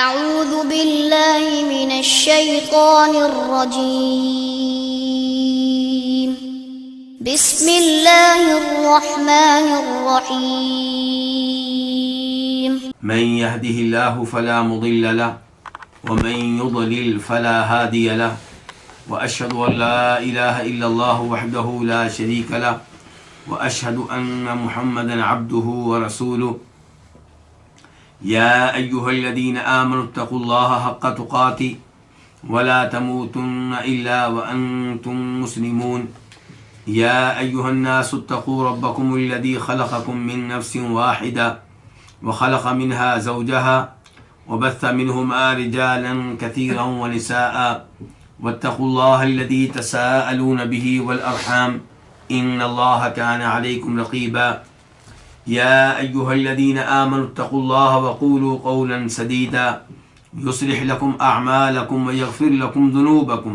أعوذ بالله من الشيطان الرجيم بسم الله الرحمن الرحيم من يهده الله فلا مضل له ومن يضلل فلا هادي له وأشهد أن لا إله إلا الله وحده لا شريك له وأشهد أن محمدا عبده ورسوله يا أيها الذين آمنوا اتقوا الله حق تقاته ولا تموتن إلا وأنتم مسلمون يا أيها الناس اتقوا ربكم الذي خلقكم من نفس واحدة وخلق منها زوجها وبث منهما رجالا كثيرا ونساء واتقوا الله الذي تساءلون به والأرحام إن الله كان عليكم رقيبا يا أيها الذين آمنوا اتقوا الله وقولوا قولا سديدا يصلح لكم أعمالكم ويغفر لكم ذنوبكم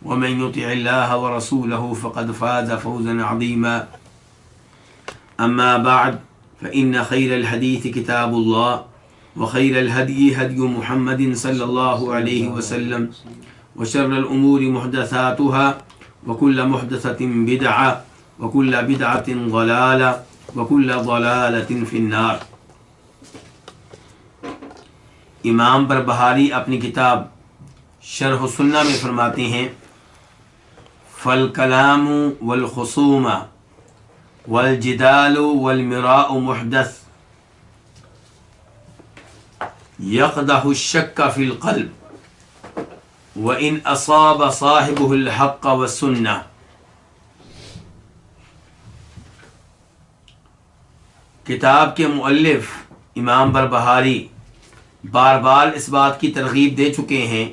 ومن يطع الله ورسوله فقد فاز فوزا عظيما أما بعد فإن خير الحديث كتاب الله وخير الهدي هدي محمد صلى الله عليه وسلم وشر الأمور محدثاتها وكل محدثة بدعة وكل بدعة ضلالة وكل ضلالة في النار۔ امام بربہاری اپنی کتاب شرح السنہ میں فرماتے ہیں فالکلام والخصوم والجدال والمراء محدث يقدح الشك في القلب وإن أصاب صاحبه الحق والسنة۔ کتاب کے مؤلف امام بربہاری بار بار اس بات کی ترغیب دے چکے ہیں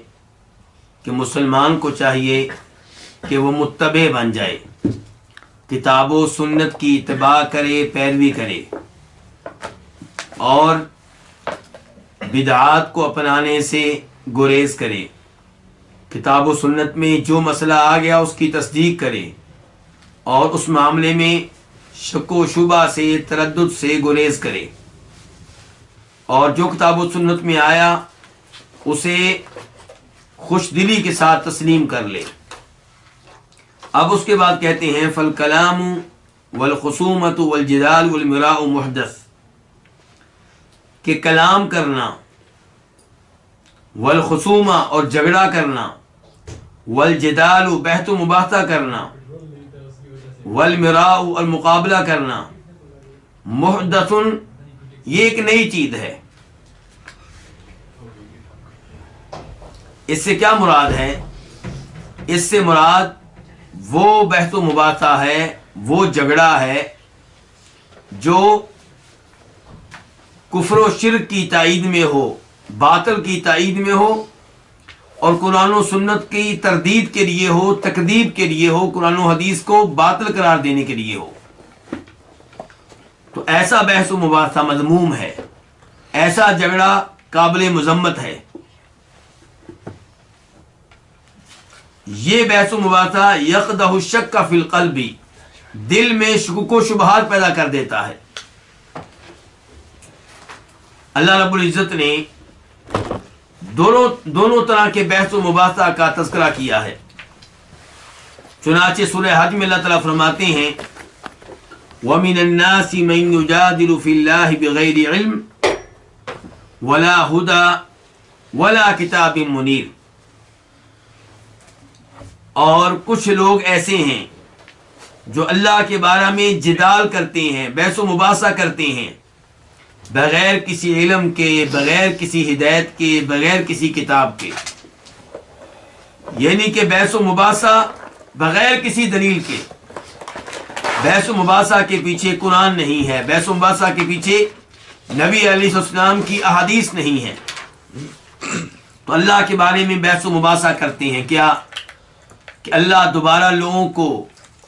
کہ مسلمان کو چاہیے کہ وہ متبع بن جائے، کتاب و سنت کی اتباع کرے، پیروی کرے، اور بدعات کو اپنانے سے گریز کرے، کتاب و سنت میں جو مسئلہ آ گیا اس کی تصدیق کرے، اور اس معاملے میں شک و شبہ سے، تردد سے گریز کرے، اور جو کتاب و سنت میں آیا اسے خوش دلی کے ساتھ تسلیم کر لے۔ اب اس کے بعد کہتے ہیں فالکلام والخصومۃ والجدال والمراء محدث، کہ کلام کرنا، والخصومہ اور جھگڑا کرنا، والجدال بحث و مباحثہ کرنا، والمراء اور مقابلہ کرنا، محدث یہ ایک نئی چیز ہے۔ اس سے کیا مراد ہے؟ اس سے مراد وہ بحث و مباحثہ ہے، وہ جھگڑا ہے جو کفر و شرک کی تائید میں ہو، باطل کی تائید میں ہو، اور قرآن و سنت کی تردید کے لیے ہو، تکذیب کے لیے ہو، قرآن و حدیث کو باطل قرار دینے کے لیے ہو۔ تو ایسا بحث و مباحثہ مذموم ہے، ایسا جھگڑا قابل مذمت ہے۔ یہ بحث و مباحثہ یقدح الشک فی القلب، دل میں شکوک و شبہات پیدا کر دیتا ہے۔ اللہ رب العزت نے دونوں طرح کے بحث و مباحثہ کا تذکرہ کیا ہے۔ چنانچہ سورہ حج میں اللہ تعالیٰ فرماتے ہیں وَمِنَ النَّاسِ مَن يُجَادِلُ فِي اللَّهِ بِغَيْرِ عِلْمٍ وَلَا هُدًى وَلَا كِتَابٍ مُنِيرٍ، اور کچھ لوگ ایسے ہیں جو اللہ کے بارے میں جدال کرتے ہیں، بحث و مباحثہ کرتے ہیں، بغیر کسی علم کے، بغیر کسی ہدایت کے، بغیر کسی کتاب کے، یعنی کہ بحث و مباحثہ بغیر کسی دلیل کے۔ بحث و مباحثہ کے پیچھے قرآن نہیں ہے، بحث و مباحثہ کے پیچھے نبی علیہ السلام کی احادیث نہیں ہے، تو اللہ کے بارے میں بحث و مباحثہ کرتے ہیں کیا کہ اللہ دوبارہ لوگوں کو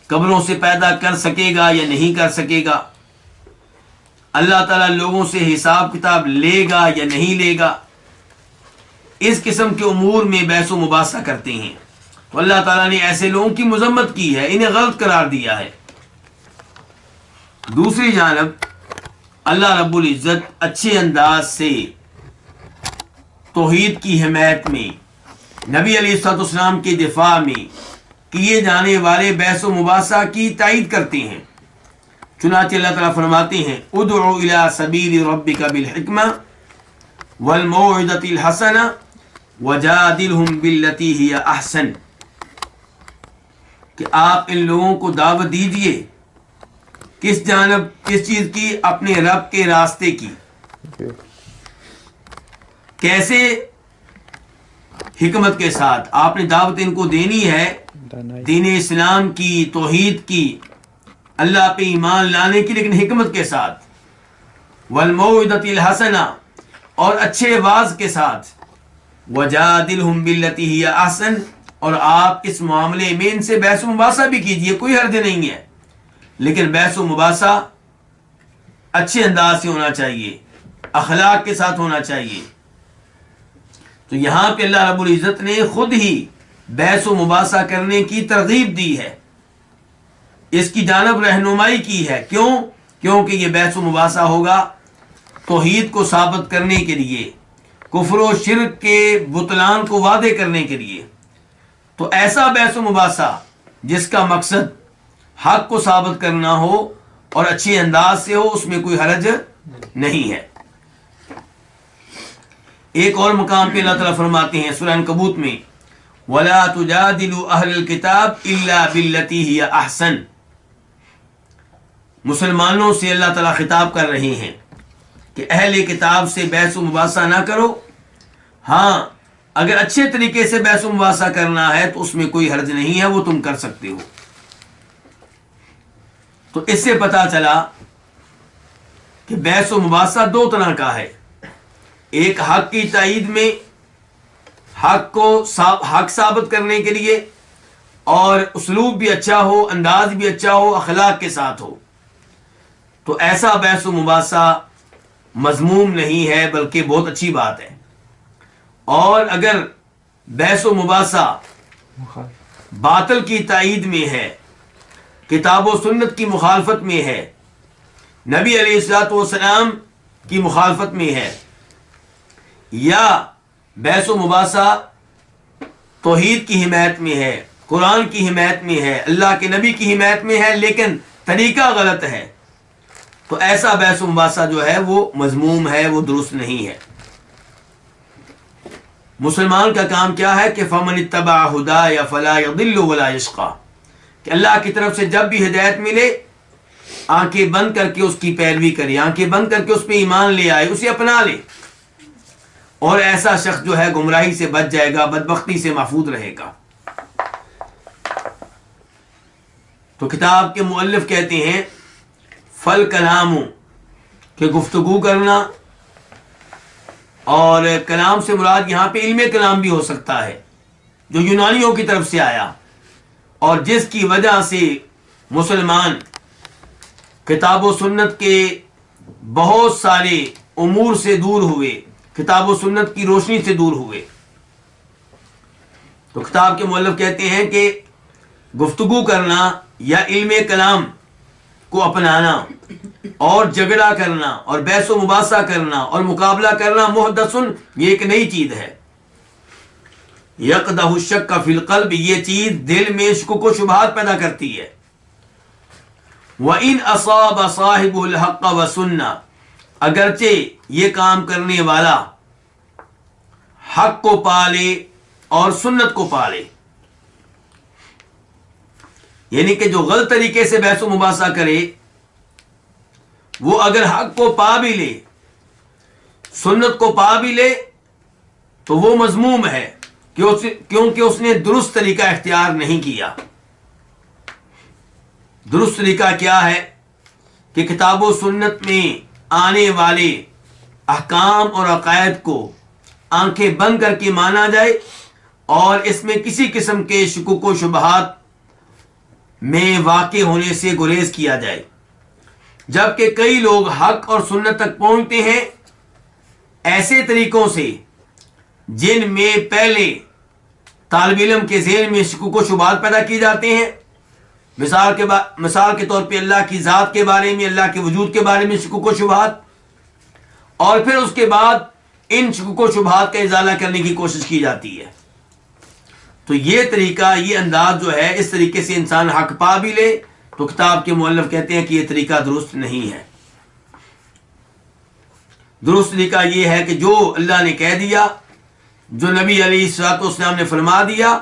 قبروں سے پیدا کر سکے گا یا نہیں کر سکے گا، اللہ تعالیٰ لوگوں سے حساب کتاب لے گا یا نہیں لے گا، اس قسم کے امور میں بحث و مباحثہ کرتے ہیں۔ تو اللہ تعالیٰ نے ایسے لوگوں کی مذمت کی ہے، انہیں غلط قرار دیا ہے۔ دوسری جانب اللہ رب العزت اچھے انداز سے توحید کی حمایت میں، نبی علیہ الصلوۃ والسلام کے دفاع میں کیے جانے والے بحث و مباحثہ کی تائید کرتے ہیں۔ چنانچہ اللہ تعالیٰ فرماتے ہیں ادع الی سبیل ربک بالحکمہ والموعظۃ الحسنہ وجادلہم باللتی ہی احسن، کہ آپ ان لوگوں کو دعوت دیجئے کس جانب، کس چیز کی؟ اپنے رب کے راستے کی۔ کیسے؟ حکمت کے ساتھ آپ نے دعوت ان کو دینی ہے دین اسلام کی، توحید کی، اللہ پہ ایمان لانے کی، لیکن حکمت کے ساتھ، والموعظۃ الحسنہ، اور اچھے واعظ کے ساتھ، وجادلہم باللتی ہی احسن، اور آپ اس معاملے میں ان سے بحث و مباحثہ بھی کیجئے، کوئی حرج نہیں ہے، لیکن بحث و مباحثہ اچھے انداز سے ہونا چاہیے، اخلاق کے ساتھ ہونا چاہیے۔ تو یہاں پہ اللہ رب العزت نے خود ہی بحث و مباحثہ کرنے کی ترغیب دی ہے، اس کی جانب رہنمائی کی ہے۔ کیوں؟ کیونکہ یہ بحث و مباحثہ ہوگا توحید کو ثابت کرنے کے لیے، کفر و شرک کے بطلان کو واضح کرنے کے لیے۔ تو ایسا بحث و مباحثہ جس کا مقصد حق کو ثابت کرنا ہو اور اچھے انداز سے ہو، اس میں کوئی حرج نہیں ہے۔ ایک اور مقام پہ اللہ تعالیٰ فرماتے ہیں سورہ عنکبوت میں وَلَا تُجَادِلُوا أَهْلَ الْكِتَابِ إِلَّا بِالَّتِي هِيَ أَحْسَنُ، مسلمانوں سے اللہ تعالیٰ خطاب کر رہے ہیں کہ اہل کتاب سے بحث و مباحثہ نہ کرو، ہاں اگر اچھے طریقے سے بحث و مباحثہ کرنا ہے تو اس میں کوئی حرج نہیں ہے، وہ تم کر سکتے ہو۔ تو اس سے پتہ چلا کہ بحث و مباحثہ دو طرح کا ہے، ایک حق کی تائید میں، حق کو حق ثابت کرنے کے لیے، اور اسلوب بھی اچھا ہو، انداز بھی اچھا ہو، اخلاق کے ساتھ ہو، تو ایسا بحث و مباحثہ مذموم نہیں ہے بلکہ بہت اچھی بات ہے۔ اور اگر بحث و مباحثہ باطل کی تائید میں ہے، کتاب و سنت کی مخالفت میں ہے، نبی علیہ الصلوۃ والسلام کی مخالفت میں ہے، یا بحث و مباحثہ توحید کی حمایت میں ہے، قرآن کی حمایت میں ہے، اللہ کے نبی کی حمایت میں ہے، لیکن طریقہ غلط ہے، تو ایسا بحث و مباحثہ جو ہے وہ مذموم ہے، وہ درست نہیں ہے۔ مسلمان کا کام کیا ہے کہ فَمَنِ اتَّبَعَ هُدَايَ فَلَا يَضِلُّ وَلَا يَشْقَى، کہ اللہ کی طرف سے جب بھی ہدایت ملے آنکھیں بند کر کے اس کی پیروی کرے، آنکھیں بند کر کے اس پہ ایمان لے آئے، اسے اپنا لے، اور ایسا شخص جو ہے گمراہی سے بچ جائے گا، بدبختی سے محفوظ رہے گا۔ تو کتاب کے مؤلف کہتے ہیں فل کلام، کہ گفتگو کرنا، اور کلام سے مراد یہاں پہ علم کلام بھی ہو سکتا ہے جو یونانیوں کی طرف سے آیا، اور جس کی وجہ سے مسلمان کتاب و سنت کے بہت سارے امور سے دور ہوئے، کتاب و سنت کی روشنی سے دور ہوئے۔ تو کتاب کے مؤلف کہتے ہیں کہ گفتگو کرنا یا علم کلام کو اپنانا اور جھگڑا کرنا اور بحث و مباحثہ کرنا اور مقابلہ کرنا محدث، یہ ایک نئی چیز ہے۔ یقدح الشک فی القلب، یہ چیز دل میں شکوک و شبہات پیدا کرتی ہے۔ وَإِنْ أَصَابَ صَاحِبُ الْحَقَّ وَسُنَّةً، اگرچہ یہ کام کرنے والا حق کو پالے اور سنت کو پالے، یعنی کہ جو غلط طریقے سے بحث و مباحثہ کرے وہ اگر حق کو پا بھی لے، سنت کو پا بھی لے، تو وہ مذموم ہے کیونکہ اس نے درست طریقہ اختیار نہیں کیا۔ درست طریقہ کیا ہے کہ کتاب و سنت میں آنے والے احکام اور عقائد کو آنکھیں بند کر کے مانا جائے، اور اس میں کسی قسم کے شکوک و شبہات میں واقع ہونے سے گریز کیا جائے۔ جبکہ کئی لوگ حق اور سنت تک پہنچتے ہیں ایسے طریقوں سے جن میں پہلے طالب علم کے ذہن میں شکوک و شبہات پیدا کی جاتے ہیں، مثال کے طور پہ اللہ کی ذات کے بارے میں، اللہ کے وجود کے بارے میں شکوک و شبہات، اور پھر اس کے بعد ان شکوک و شبہات کا ازالہ کرنے کی کوشش کی جاتی ہے. تو یہ طریقہ، یہ انداز جو ہے، اس طریقے سے انسان حق پا بھی لے تو کتاب کے مؤلف کہتے ہیں کہ یہ طریقہ درست نہیں ہے. درست طریقہ یہ ہے کہ جو اللہ نے کہہ دیا، جو نبی علیہ الصلوۃ والسلام نے فرما دیا،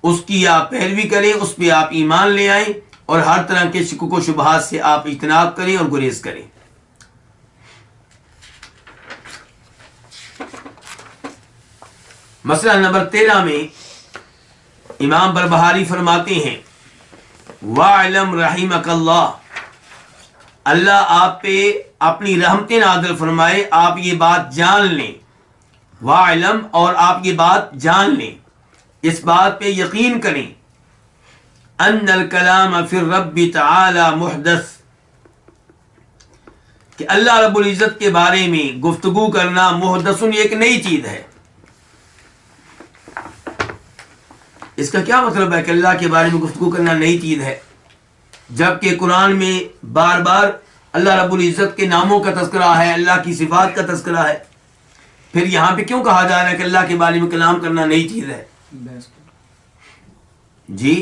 اس کی آپ پیروی کریں، اس پہ آپ ایمان لے آئیں، اور ہر طرح کے شکوک و شبہات سے آپ اجتناب کریں اور گریز کریں. مسئلہ نمبر 13 میں امام بربہاری فرماتے ہیں وَاعْلَمْ رَحِمَكَ اللَّهُ، اللہ آپ پہ اپنی رحمتیں نازل فرمائے، آپ یہ بات جان لیں. وَاعْلَمْ، اور آپ یہ بات جان لیں، اس بات پہ یقین کریں، ان الکلام فی الرب تعالی محدث، کہ اللہ رب العزت کے بارے میں گفتگو کرنا محدث، یہ ایک نئی چیز ہے. اس کا کیا مطلب ہے کہ اللہ کے بارے میں گفتگو کرنا نئی چیز ہے، جبکہ قرآن میں بار بار اللہ رب العزت کے ناموں کا تذکرہ ہے، اللہ کی صفات کا تذکرہ ہے، پھر یہاں پہ کیوں کہا جا رہا ہے کہ اللہ کے بارے میں کلام کرنا نئی چیز ہے؟ جی،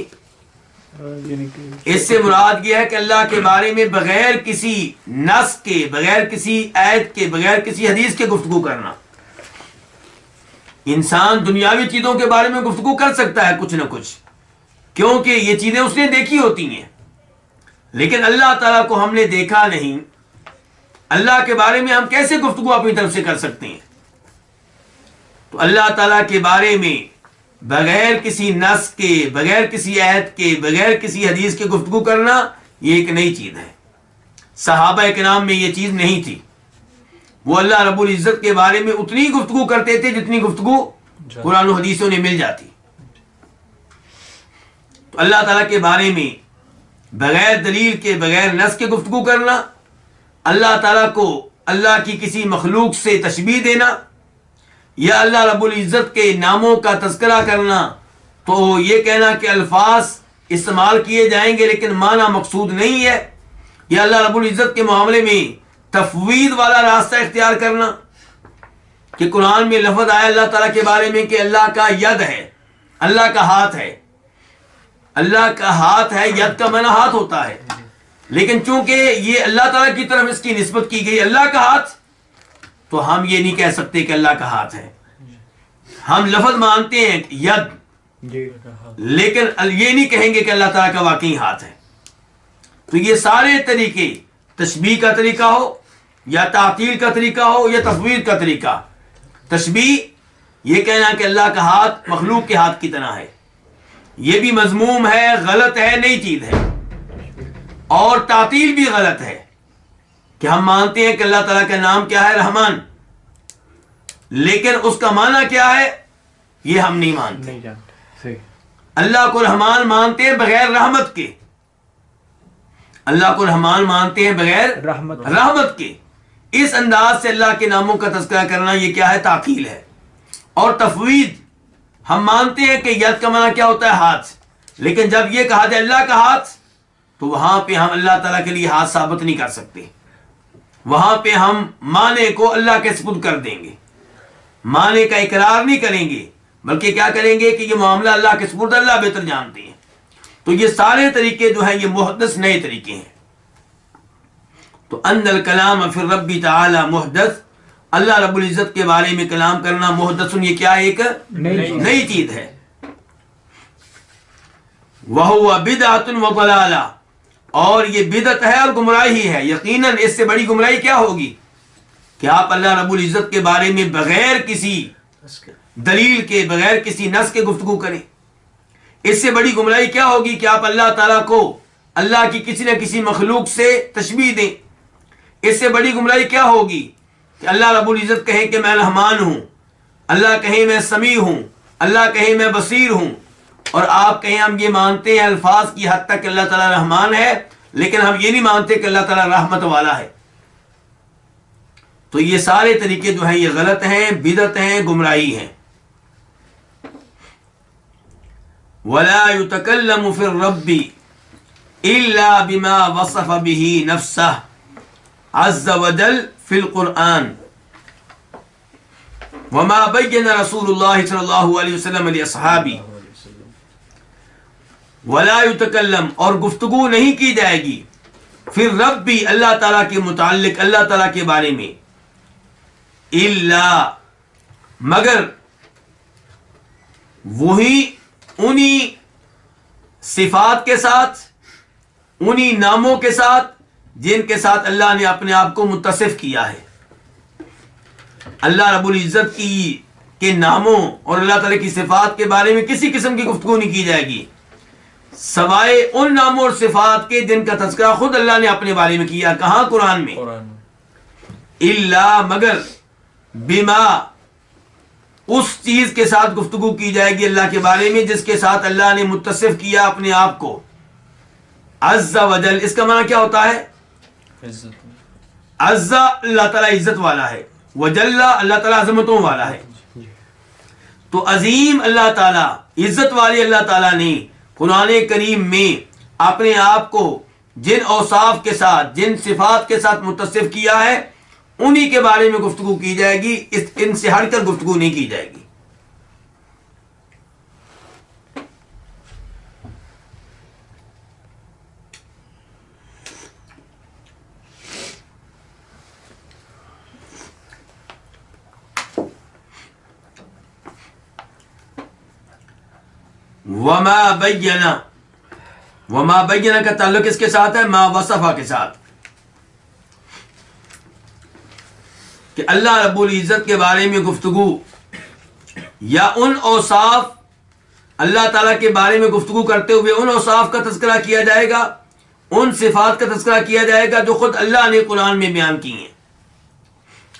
اس سے مراد یہ ہے کہ اللہ کے بارے میں بغیر کسی نص کے، بغیر کسی آیت کے، بغیر کسی حدیث کے گفتگو کرنا. انسان دنیاوی چیزوں کے بارے میں گفتگو کر سکتا ہے کچھ نہ کچھ، کیونکہ یہ چیزیں اس نے دیکھی ہوتی ہیں، لیکن اللہ تعالیٰ کو ہم نے دیکھا نہیں. اللہ کے بارے میں ہم کیسے گفتگو اپنی طرف سے کر سکتے ہیں؟ تو اللہ تعالیٰ کے بارے میں بغیر کسی نص کے، بغیر کسی آیت کے، بغیر کسی حدیث کے گفتگو کرنا یہ ایک نئی چیز ہے. صحابہ کرام میں یہ چیز نہیں تھی. وہ اللہ رب العزت کے بارے میں اتنی گفتگو کرتے تھے جتنی گفتگو قرآن و حدیثوں نے مل جاتی. تو اللہ تعالیٰ کے بارے میں بغیر دلیل کے، بغیر نص کے گفتگو کرنا، اللہ تعالیٰ کو اللہ کی کسی مخلوق سے تشبیہ دینا، یا اللہ رب العزت کے ناموں کا تذکرہ کرنا، تو یہ کہنا کہ الفاظ استعمال کیے جائیں گے لیکن معنی مقصود نہیں ہے، یا اللہ رب العزت کے معاملے میں تفویض والا راستہ اختیار کرنا کہ قرآن میں لفظ آیا اللہ تعالیٰ کے بارے میں کہ اللہ کا ید ہے، اللہ کا ہاتھ ہے. اللہ کا ہاتھ ہے، ید کا معنی ہاتھ ہوتا ہے، لیکن چونکہ یہ اللہ تعالیٰ کی طرف اس کی نسبت کی گئی اللہ کا ہاتھ، تو ہم یہ نہیں کہہ سکتے کہ اللہ کا ہاتھ ہے. ہم لفظ مانتے ہیں ید، لیکن یہ نہیں کہیں گے کہ اللہ تعالیٰ کا واقعی ہاتھ ہے. تو یہ سارے طریقے، تشبیہ کا طریقہ ہو یا تعطیل کا طریقہ ہو یا تفویض کا طریقہ، تشبیہ یہ کہنا کہ اللہ کا ہاتھ مخلوق کے ہاتھ کی طرح ہے، یہ بھی مذموم ہے، غلط ہے، نئی چیز ہے. اور تعطیل بھی غلط ہے کہ ہم مانتے ہیں کہ اللہ تعالیٰ کا نام کیا ہے، رحمان، لیکن اس کا معنی کیا ہے یہ ہم نہیں مانتے. اللہ کو رحمان مانتے ہیں بغیر رحمت کے، اللہ کو رحمان مانتے ہیں بغیر رحمت کے. اس انداز سے اللہ کے ناموں کا تذکرہ کرنا یہ کیا ہے، تعطیل ہے. اور تفویض، ہم مانتے ہیں کہ ید کا معنی کیا ہوتا ہے، ہاتھ، لیکن جب یہ کہا جائے اللہ کا ہاتھ تو وہاں پہ ہم اللہ تعالیٰ کے لیے ہاتھ ثابت نہیں کر سکتے. وہاں پہ ہم معنی کو اللہ کے سپرد کر دیں گے، معنی کا اقرار نہیں کریں گے، بلکہ کیا کریں گے کہ یہ معاملہ اللہ کے سپرد، اللہ بہتر جانتے ہیں. تو یہ سارے طریقے جو ہیں یہ محدث نئے طریقے ہیں. تو ان الکلام فی الرب تعالی محدث، اللہ رب العزت کے بارے میں کلام کرنا محدث، یہ کیا ایک نئی چیز ہے. وَهُوَ بِدْعَةٌ وَضَلَالَةٌ، اور یہ بدعت ہے اور گمراہی ہے. یقیناً اس سے بڑی گمراہی کیا ہوگی کہ آپ اللہ رب العزت کے بارے میں بغیر کسی دلیل کے، بغیر کسی نص کے گفتگو کریں. اس سے بڑی گمراہی کیا ہوگی کہ آپ اللہ تعالیٰ کو اللہ کی کسی نہ کسی مخلوق سے تشبیہ دیں. اس سے بڑی گمراہی کیا ہوگی کہ اللہ رب العزت کہے کہ میں رحمان ہوں، اللہ کہے میں سمیع ہوں، اللہ کہے میں بصیر ہوں، اور آپ کہیں ہم یہ مانتے ہیں الفاظ کی حد تک کہ اللہ تعالیٰ رحمان ہے، لیکن ہم یہ نہیں مانتے کہ اللہ تعالیٰ رحمت والا ہے. تو یہ سارے طریقے جو ہیں یہ غلط ہیں، بدعت ہیں، گمراہی ہیں. وَلَا يُتَكَلَّمُ فِي الرَّبِّ إِلَّا بِمَا وَصَفَ بِهِ نَفْسَهُ عَزَّ وَجَلَّ فِي الْقُرْآنِ. وما بین رسول اللہ صلی اللہ علیہ وسلم لاصحابہ ولا یتکلم، اور گفتگو نہیں کی جائے گی پھر رب بھی اللہ تعالیٰ کے متعلق، اللہ تعالیٰ کے بارے میں، الا مگر وہی انہی صفات کے ساتھ، انہی ناموں کے ساتھ جن کے ساتھ اللہ نے اپنے آپ کو متصف کیا ہے۔ اللہ رب العزت کے ناموں اور اللہ تعالیٰ کی صفات کے بارے میں کسی قسم کی گفتگو نہیں کی جائے گی سوائے ان ناموں اور صفات کے جن کا تذکرہ خود اللہ نے اپنے بارے میں کیا۔ کہاں؟ قرآن میں۔ الا مگر بما اس چیز کے ساتھ گفتگو کی جائے گی اللہ کے بارے میں جس کے ساتھ اللہ نے متصف کیا اپنے آپ کو۔ عز وجل، اس کا معنی کیا ہوتا ہے؟ عز اللہ تعالیٰ عزت والا ہے، وجل اللہ تعالیٰ عظمتوں والا ہے۔ تو عظیم اللہ تعالیٰ، عزت والے اللہ تعالیٰ نے قرآن کریم میں اپنے آپ کو جن اوصاف کے ساتھ، جن صفات کے ساتھ متصف کیا ہے، انہی کے بارے میں گفتگو کی جائے گی، ان سے ہٹ کر گفتگو نہیں کی جائے گی۔ وما بینا کا تعلق اس کے ساتھ ہے ما وصفہ کے ساتھ، کہ اللہ رب العزت کے بارے میں گفتگو یا ان اوصاف، اللہ تعالیٰ کے بارے میں گفتگو کرتے ہوئے ان اوصاف کا تذکرہ کیا جائے گا، ان صفات کا تذکرہ کیا جائے گا جو خود اللہ نے قرآن میں بیان کی ہیں۔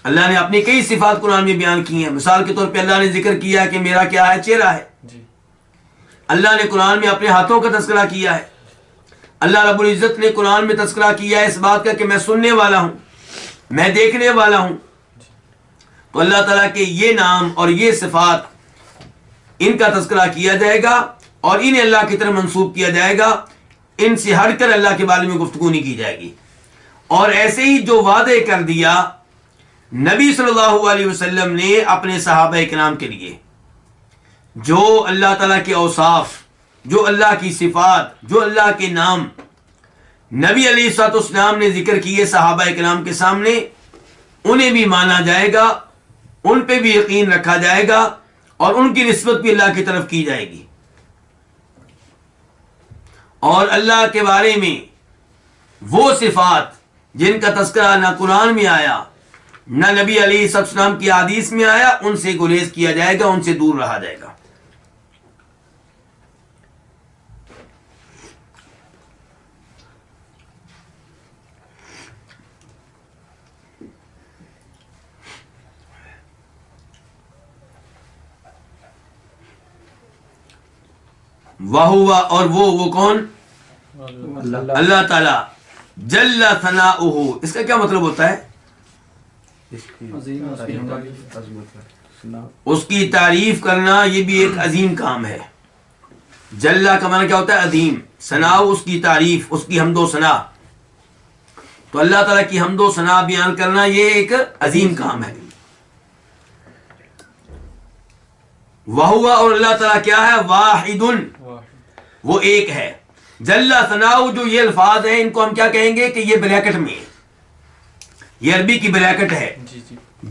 اللہ نے اپنی کئی صفات قرآن میں بیان کی ہیں۔ مثال کے طور پہ اللہ نے ذکر کیا کہ میرا کیا ہے؟ چہرہ ہے۔ اللہ نے قرآن میں اپنے ہاتھوں کا تذکرہ کیا ہے۔ اللہ رب العزت نے قرآن میں تذکرہ کیا ہے اس بات کا کہ میں سننے والا ہوں، میں دیکھنے والا ہوں۔ تو اللہ تعالیٰ کے یہ نام اور یہ صفات، ان کا تذکرہ کیا جائے گا اور انہیں اللہ کی طرف منسوب کیا جائے گا، ان سے ہٹ کر اللہ کے بارے میں گفتگو نہیں کی جائے گی۔ اور ایسے ہی جو وعدے کر دیا نبی صلی اللہ علیہ وسلم نے اپنے صحابہ کرام کے لیے، جو اللہ تعالیٰ کے اوصاف، جو اللہ کی صفات، جو اللہ کے نام نبی علیہ الصلوۃ والسلام نے ذکر کیے صحابہ کرام کے سامنے، انہیں بھی مانا جائے گا، ان پہ بھی یقین رکھا جائے گا اور ان کی نسبت بھی اللہ کی طرف کی جائے گی۔ اور اللہ کے بارے میں وہ صفات جن کا تذکرہ نہ قرآن میں آیا نہ نبی علیہ الصلوۃ والسلام کی حدیث میں آیا، ان سے گریز کیا جائے گا، ان سے دور رہا جائے گا۔ وَهُوَ، اور وہ کون؟ اللہ تعالیٰ، جل ثناؤہ، اس کا کیا مطلب ہوتا ہے؟ اس کی تعریف کرنا، یہ بھی ایک عظیم کام ہے۔ جل کا معنی کیا ہوتا ہے؟ عظیم۔ ثناؤ، اس کی تعریف، اس کی حمد و ثنا۔ تو اللہ تعالیٰ کی حمد و ثنا بیان کرنا یہ ایک عظیم کام ہے۔ وَهُوَ، اور اللہ تعالیٰ کیا ہے؟ واحد، وہ ایک ہے۔ جل ثناؤ، جو یہ الفاظ ہیں ان کو ہم کیا کہیں گے کہ یہ بریکٹ میں ہے، یہ عربی کی بریکٹ ہے۔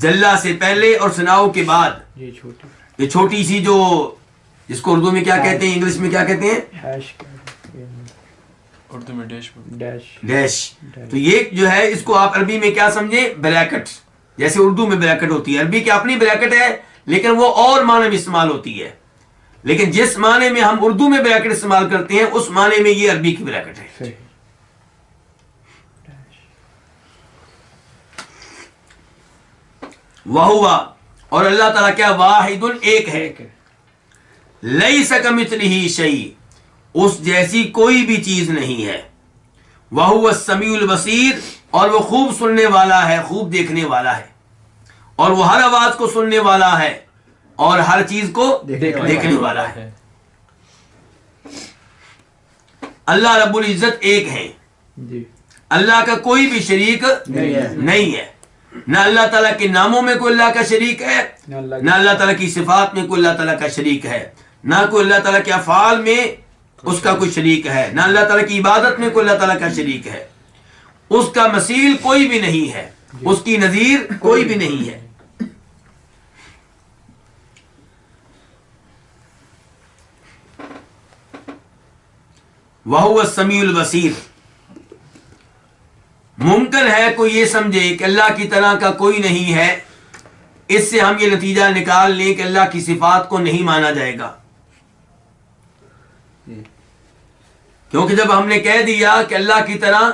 جلہ سے پہلے اور ثناؤ کے بعد یہ چھوٹی سی جو، جس کو اردو میں کیا کہتے ہیں، انگلش میں کیا کہتے ہیں؟ اردو میں ڈیش۔ تو یہ جو ہے اس کو آپ عربی میں کیا سمجھیں؟ بریکٹ۔ جیسے اردو میں بریکٹ ہوتی ہے، عربی کی اپنی بریکٹ ہے لیکن وہ اور معنی میں استعمال ہوتی ہے، لیکن جس معنی میں ہم اردو میں بریکٹ استعمال کرتے ہیں اس معنی میں یہ عربی کی بریکٹ ہے۔ وَهُوَ، اور اللہ تعالیٰ کیا؟ واحد، ایک ہے۔ لَيْسَ كَمِثْلِهِ شَيْءٌ، اس جیسی کوئی بھی چیز نہیں ہے۔ وَهُوَ السَّمِيعُ الْبَصِيرُ، اور وہ خوب سننے والا ہے، خوب دیکھنے والا ہے، اور وہ ہر آواز کو سننے والا ہے اور ہر چیز کو دیکھنے والا ہے۔ اللہ رب العزت ایک ہے، اللہ کا کوئی بھی شریک نہیں ہے۔ نہ اللہ تعالیٰ کے ناموں میں کوئی اللہ کا شریک ہے، نہ اللہ تعالیٰ کی صفات میں کوئی اللہ تعالیٰ کا شریک ہے، نہ کوئی اللہ تعالیٰ کے افعال میں اس کا کوئی شریک ہے، نہ اللہ تعالیٰ کی عبادت میں کوئی اللہ تعالیٰ کا شریک ہے، اس کا مثیل کوئی بھی نہیں ہے، اس کی نظیر کوئی بھی نہیں ہے۔ وَهُوَ السَّمِيعُ الْبَصِيرُ۔ ممکن ہے کوئی یہ سمجھے کہ اللہ کی طرح کا کوئی نہیں ہے، اس سے ہم یہ نتیجہ نکال لیں کہ اللہ کی صفات کو نہیں مانا جائے گا، کیونکہ جب ہم نے کہہ دیا کہ اللہ کی طرح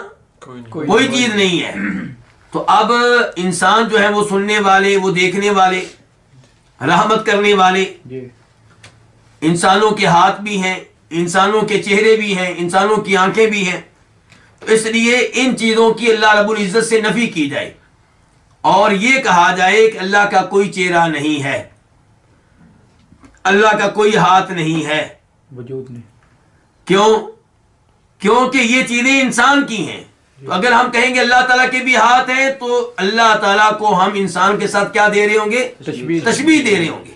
کوئی چیز نہیں ہے تو اب انسان جو ہے وہ سننے والے، وہ دیکھنے والے، رحمت کرنے والے، انسانوں کے ہاتھ بھی ہیں، انسانوں کے چہرے بھی ہیں، انسانوں کی آنکھیں بھی ہیں، تو اس لیے ان چیزوں کی اللہ رب العزت سے نفی کی جائے اور یہ کہا جائے کہ اللہ کا کوئی چہرہ نہیں ہے، اللہ کا کوئی ہاتھ نہیں ہے، وجود نہیں۔ کیونکہ یہ چیزیں انسان کی ہیں، تو اگر ہم کہیں گے اللہ تعالیٰ کے بھی ہاتھ ہیں تو اللہ تعالیٰ کو ہم انسان کے ساتھ کیا دے رہے ہوں گے؟ تشبیہ دے رہے ہوں گے،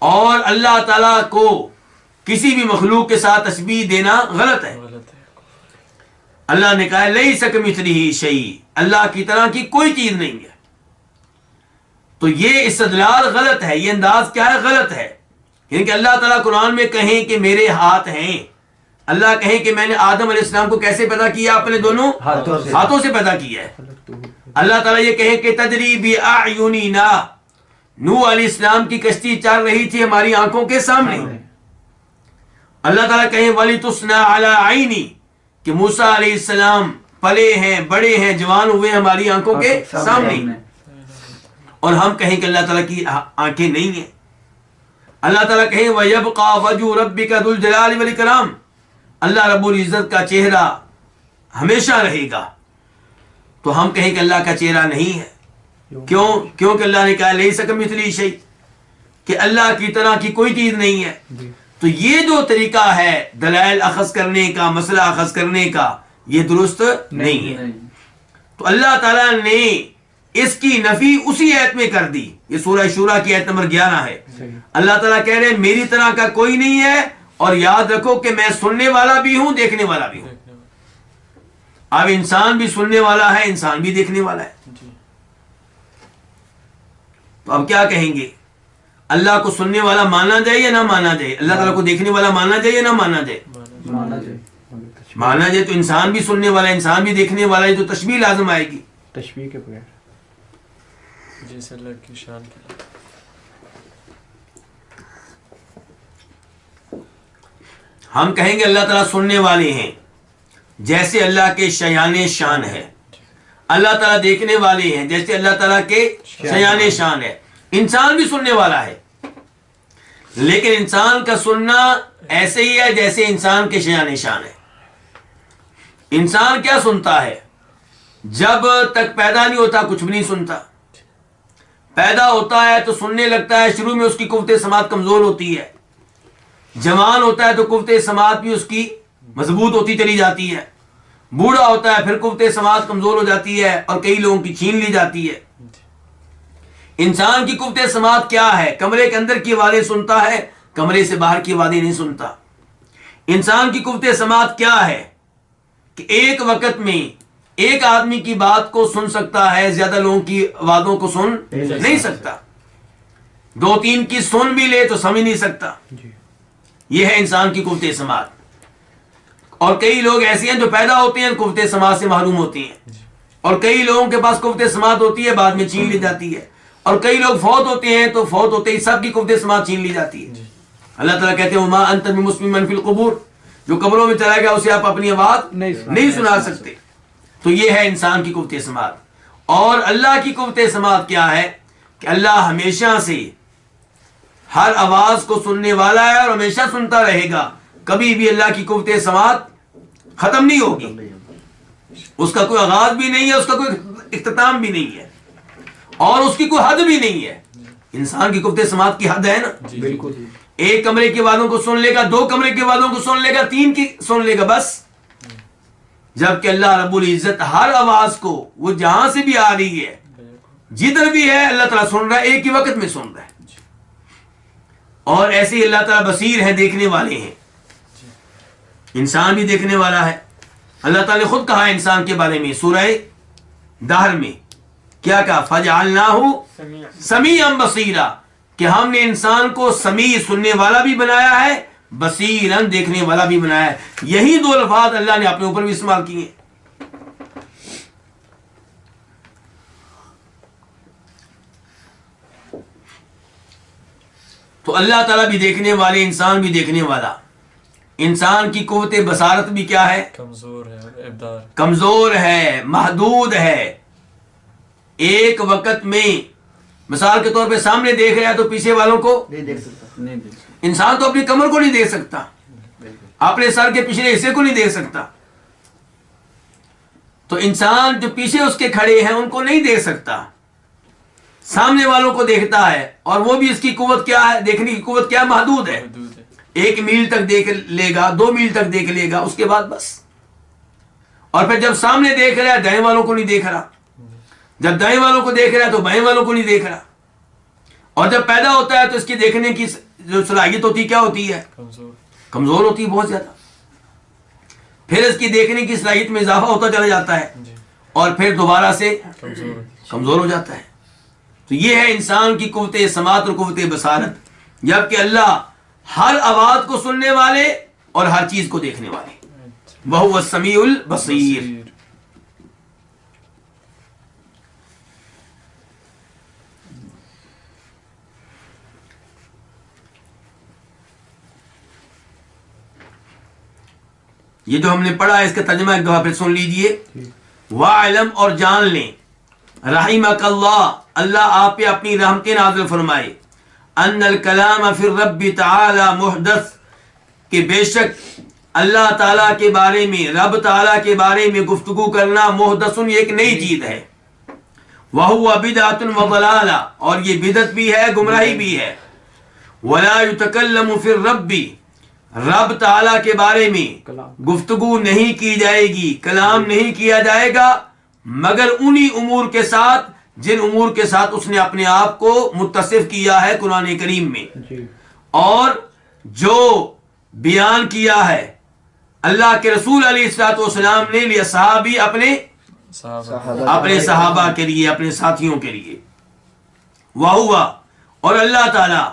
اور اللہ تعالیٰ کو کسی بھی مخلوق کے ساتھ تشبیہ دینا غلط ہے۔ اللہ نے کہا لیس کمثلہ شیء، اللہ کی طرح کی کوئی چیز نہیں ہے، تو یہ استدلال غلط ہے، یہ انداز کیا ہے؟ غلط ہے۔ یعنی کہ اللہ تعالیٰ قرآن میں کہیں کہ میرے ہاتھ ہیں، اللہ کہیں کہ میں نے آدم علیہ السلام کو کیسے پیدا کیا؟ اپنے دونوں ہاتھوں سے پیدا کیا ہے۔ اللہ تعالیٰ یہ کہیں کہ تجری بأعیننا، نوح علیہ السلام کی کشتی چل رہی تھی ہماری آنکھوں کے سامنے۔ اللہ تعالیٰ کہیں وَلِتُصْنَعَ عَلَىٰ عَيْنِي، کہ موسیٰ علیہ السلام پلے ہیں، بڑے ہیں، جوان ہوئے ہماری آنکھوں کے سامنے، اور ہم کہیں کہ اللہ تعالیٰ کی آنکھیں نہیں ہیں۔ اللہ تعالیٰ کہیں وَيَبْقَى وَجْهُ رَبِّكَ ذُو الْجَلَالِ وَالْإِكْرَامِ، اللہ رب العزت کا چہرہ ہمیشہ رہے گا، تو ہم کہیں کہ اللہ کا چہرہ نہیں ہے، کیونکہ اللہ نے کہا لیس کمثلہ شیء، کہ اللہ کی طرح کی کوئی چیز نہیں ہے۔ تو یہ جو طریقہ ہے دلائل اخذ کرنے کا، مسئلہ اخذ کرنے کا، یہ درست نہیں ہے۔ تو اللہ تعالیٰ نے اس کی نفی اسی آیت میں کر دی، یہ سورہ شورى کی آیت نمبر 11 ہے۔ اللہ تعالیٰ کہہ رہے ہیں میری طرح کا کوئی نہیں ہے، اور یاد رکھو کہ میں سننے والا بھی ہوں، دیکھنے والا بھی ہوں۔ اب انسان بھی سننے والا ہے، انسان بھی دیکھنے والا ہے، تو اب کیا کہیں گے؟ اللہ کو سننے والا مانا جائے یا نہ مانا جائے؟ اللہ تعالیٰ کو دیکھنے والا مانا جائے یا نہ مانا جائے؟ مانا جائے تو انسان بھی سننے والا ہے، انسان بھی دیکھنے والا ہے، تو تشبیہ لازم آئے گی، تشبیہ کے بغیر جیسے اللہ کی شان کی۔ ہم کہیں گے اللہ تعالیٰ سننے والے ہیں جیسے اللہ کے شیان شان ہے، اللہ تعالیٰ دیکھنے والے ہیں جیسے اللہ تعالیٰ کے شیان شان ہے۔ انسان بھی سننے والا ہے، لیکن انسان کا سننا ایسے ہی ہے جیسے انسان کے شیان شان ہے۔ انسان کیا سنتا ہے؟ جب تک پیدا نہیں ہوتا کچھ بھی نہیں سنتا، پیدا ہوتا ہے تو سننے لگتا ہے، شروع میں اس کی قوت سماعت کمزور ہوتی ہے، جوان ہوتا ہے تو قوت سماعت بھی اس کی مضبوط ہوتی چلی جاتی ہے، بوڑھا ہوتا ہے پھر قوت سماعت کمزور ہو جاتی ہے اور کئی لوگوں کی چھین لی جاتی ہے۔ انسان کی قوت سماعت کیا ہے؟ کمرے کے اندر کی آوازیں سنتا ہے، کمرے سے باہر کی آوازیں نہیں سنتا۔ انسان کی قوت سماعت کیا ہے؟ کہ ایک وقت میں ایک آدمی کی بات کو سن سکتا ہے، زیادہ لوگوں کی آوازوں کو سن نہیں سکتا، دو تین کی سن بھی لے تو سمجھ نہیں سکتا۔ یہ ہے انسان کی قوت سماعت۔ اور کئی لوگ ایسے ہیں جو پیدا ہوتے ہیں قوت سماعت سے محروم ہوتے ہیں، اور کئی لوگوں کے پاس قوت سماعت ہوتی ہے بعد میں چھین لی جاتی ہے، اور کئی لوگ فوت ہوتے ہیں تو فوت ہوتے ہی سب کی قوت سماعت چھین لی جاتی ہے۔ اللہ تعالیٰ کہتے ہیں وما انت بمسمع من فی القبور، جو قبروں میں چلا گیا اسے آپ اپنی آواز نہیں سنا سکتے۔ تو یہ ہے انسان کی قوت سماعت۔ اور اللہ کی قوت سماعت کیا ہے؟ کہ اللہ ہمیشہ سے ہر آواز کو سننے والا ہے اور ہمیشہ سنتا رہے گا، کبھی بھی اللہ کی قوت سماعت ختم نہیں ہوگی، اس کا کوئی آغاز بھی نہیں ہے، اس کا کوئی اختتام بھی نہیں ہے، اور اس کی کوئی حد بھی نہیں ہے۔ انسان کی قوت سماعت کی حد ہے نا، بالکل، ایک کمرے کی آوازوں کو سن لے گا، دو کمرے کی آوازوں کو سن لے گا، تین کی سن لے گا بس، جبکہ اللہ رب العزت ہر آواز کو وہ جہاں سے بھی آ رہی ہے جدھر بھی ہے اللہ تعالیٰ سن رہا ہے، ایک ہی وقت میں سن رہا ہے. اور ایسے ہی اللہ تعالیٰ بصیر ہے، دیکھنے والے ہیں. انسان بھی دیکھنے والا ہے. اللہ تعالیٰ نے خود کہا انسان کے بارے میں سورہ دہر میں، کیا کہا؟ فَجَعَلْنَاهُ سَمِيعًا بَصِيرًا، کہ ہم نے انسان کو سمیع سننے والا بھی بنایا ہے، بصیراً دیکھنے والا بھی بنایا ہے. یہی دو الفاظ اللہ نے اپنے اوپر بھی استعمال کیے ہیں. تو اللہ تعالیٰ بھی دیکھنے والے، انسان بھی دیکھنے والا. انسان کی قوت بصارت بھی کیا ہے؟ کمزور ہے اور ابدار. کمزور ہے، محدود ہے. ایک وقت میں مثال کے طور پہ سامنے دیکھ رہا ہے تو پیچھے والوں کو نہیں دیکھ سکتا. انسان تو اپنی کمر کو نہیں دیکھ سکتا، اپنے سر کے پچھلے حصے کو نہیں دیکھ سکتا. تو انسان جو پیچھے اس کے کھڑے ہیں ان کو نہیں دیکھ سکتا، سامنے والوں کو دیکھتا ہے. اور وہ بھی اس کی قوت کیا ہے؟ دیکھنے کی قوت کیا محدود ہے. حدود ہے. 1 میل تک دیکھ لے گا، 2 میل تک دیکھ لے گا، اس کے بعد بس. اور پھر جب سامنے دیکھ رہا ہے دائیں والوں کو نہیں دیکھ رہا، جب دائیں والوں کو دیکھ رہا ہے تو بائیں والوں کو نہیں دیکھ رہا. اور جب پیدا ہوتا ہے تو اس کی دیکھنے کی جو صلاحیت ہوتی کیا ہوتی ہے؟ کمزور ہوتی ہے بہت زیادہ. پھر اس کی دیکھنے کی صلاحیت میں اضافہ ہوتا چلا جاتا ہے اور پھر دوبارہ سے کمزور ہو جاتا ہے. تو یہ ہے انسان کی قوت سماعت اور قوت بصارت، جبکہ اللہ ہر آواز کو سننے والے اور ہر چیز کو دیکھنے والے. وَهُوَ السَّمِيعُ الْبَصِيرُ. یہ جو ہم نے پڑھا ہے اس کا ترجمہ ایک دفعہ پھر سن لیجئے. وَاعْلَمْ، اور جان لیں، رحمک اللہ، اللہ آپ پہ اپنی رحمتیں نازل فرمائے، ان الکلام فی الرب تعالی محدث، کہ بے شک اللہ تعالیٰ کے بارے میں، رب تعالیٰ کے بارے میں گفتگو کرنا محدث ایک نئی چیز ہے. وَهُوَ بِدْعَةٌ وَضَلَالَةٌ، اور یہ بدعت بھی ہے، گمراہی بھی ہے. وَلَا يُتَكَلَّمُ فِي الرَّبِّ، رب تعالیٰ کے بارے میں گفتگو نہیں کی جائے گی، کلام نہیں کیا جائے گا مگر انہی امور کے ساتھ جن امور کے ساتھ اس نے اپنے آپ کو متصف کیا ہے قرآن کریم میں، اور جو بیان کیا ہے اللہ کے رسول علیہ الصلوۃ والسلام نے لصحابی اپنے صحابہ کے لیے، اپنے ساتھیوں کے لیے. وَهُوَ، اور اللہ تعالیٰ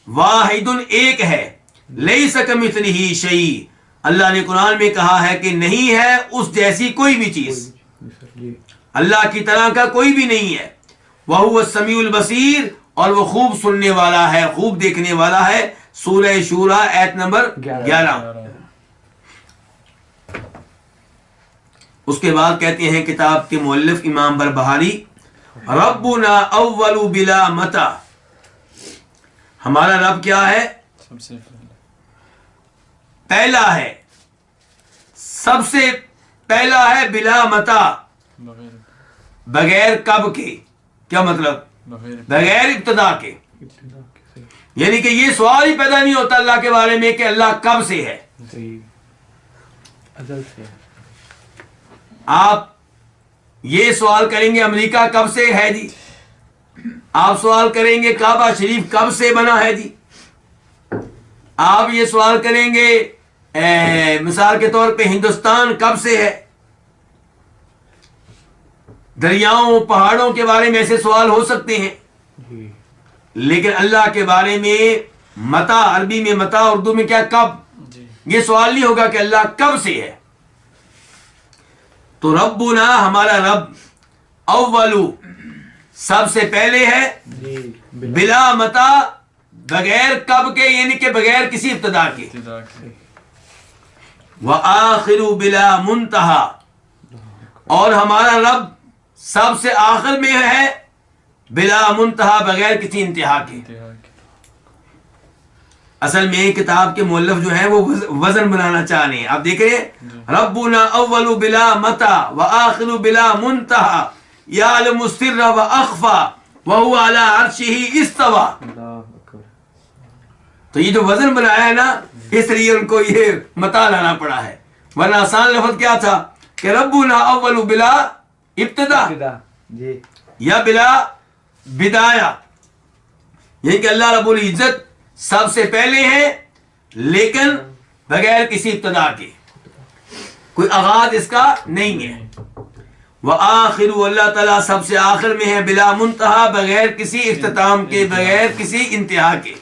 واحد ایک ہے، لیس کمثلہ شیء، اللہ نے قرآن میں کہا ہے کہ نہیں ہے اس جیسی کوئی بھی چیز، اللہ کی طرح کا کوئی بھی نہیں ہے. وَهُوَ السَّمِيعُ الْبَصِيرُ، اور وہ خوب سننے والا ہے، خوب دیکھنے والا ہے. سورہ شورى آیت نمبر 11. اس کے بعد کہتے ہیں کتاب کے مؤلف امام بربہاری، ربنا اول بلا متا، ہمارا رب کیا ہے؟ سب سے پہلا ہے، سب سے پہلا ہے، بلا متا، بغیر کب کے. کیا مطلب؟ بغیر ابتدا کے. یعنی کہ یہ سوال ہی پیدا نہیں ہوتا اللہ کے بارے میں کہ اللہ کب سے ہے. ازل سے. آپ یہ سوال کریں گے امریکہ کب سے ہے جی، آپ سوال کریں گے کعبہ شریف کب سے بنا ہے جی، آپ یہ سوال کریں گے مثال کے طور پہ ہندوستان کب سے ہے. دریاؤں پہاڑوں کے بارے میں ایسے سوال ہو سکتے ہیں، لیکن اللہ کے بارے میں متا، عربی میں متا، اردو میں کیا؟ کب. یہ سوال نہیں ہوگا کہ اللہ کب سے ہے. تو ربنا، ہمارا رب، اولو، سب سے پہلے ہے، بلا متا، بغیر کب کے، یعنی کہ بغیر کسی ابتدا کے. وآخر بلا منتہا، اور ہمارا رب سب سے آخر میں ہے، بلا منتہا، بغیر کسی انتہا کے. اصل میں کتاب کے مؤلف جو ہیں وہ وزن بنانا چاہ رہے ہیں. آپ دیکھ رہے ہیں، ربنا اول بلا متا وآخر بلا منتہا یعلم السر واخفى وهو على عرشه استوى. تو یہ جو وزن بنایا ہے نا، اس لیے ان کو یہ متا لانا پڑا ہے، ورنہ آسان لفظ کیا تھا کہ ربنا اول بلا ابتدا، یا بلا بدایا، یعنی کہ اللہ رب العزت سب سے پہلے ہے لیکن بغیر کسی ابتدا کے، کوئی آغاز اس کا نہیں ہے. وآخر، اللہ تعالیٰ سب سے آخر میں ہے، بلا منتہا، بغیر کسی اختتام کے، بغیر کسی انتہا کے.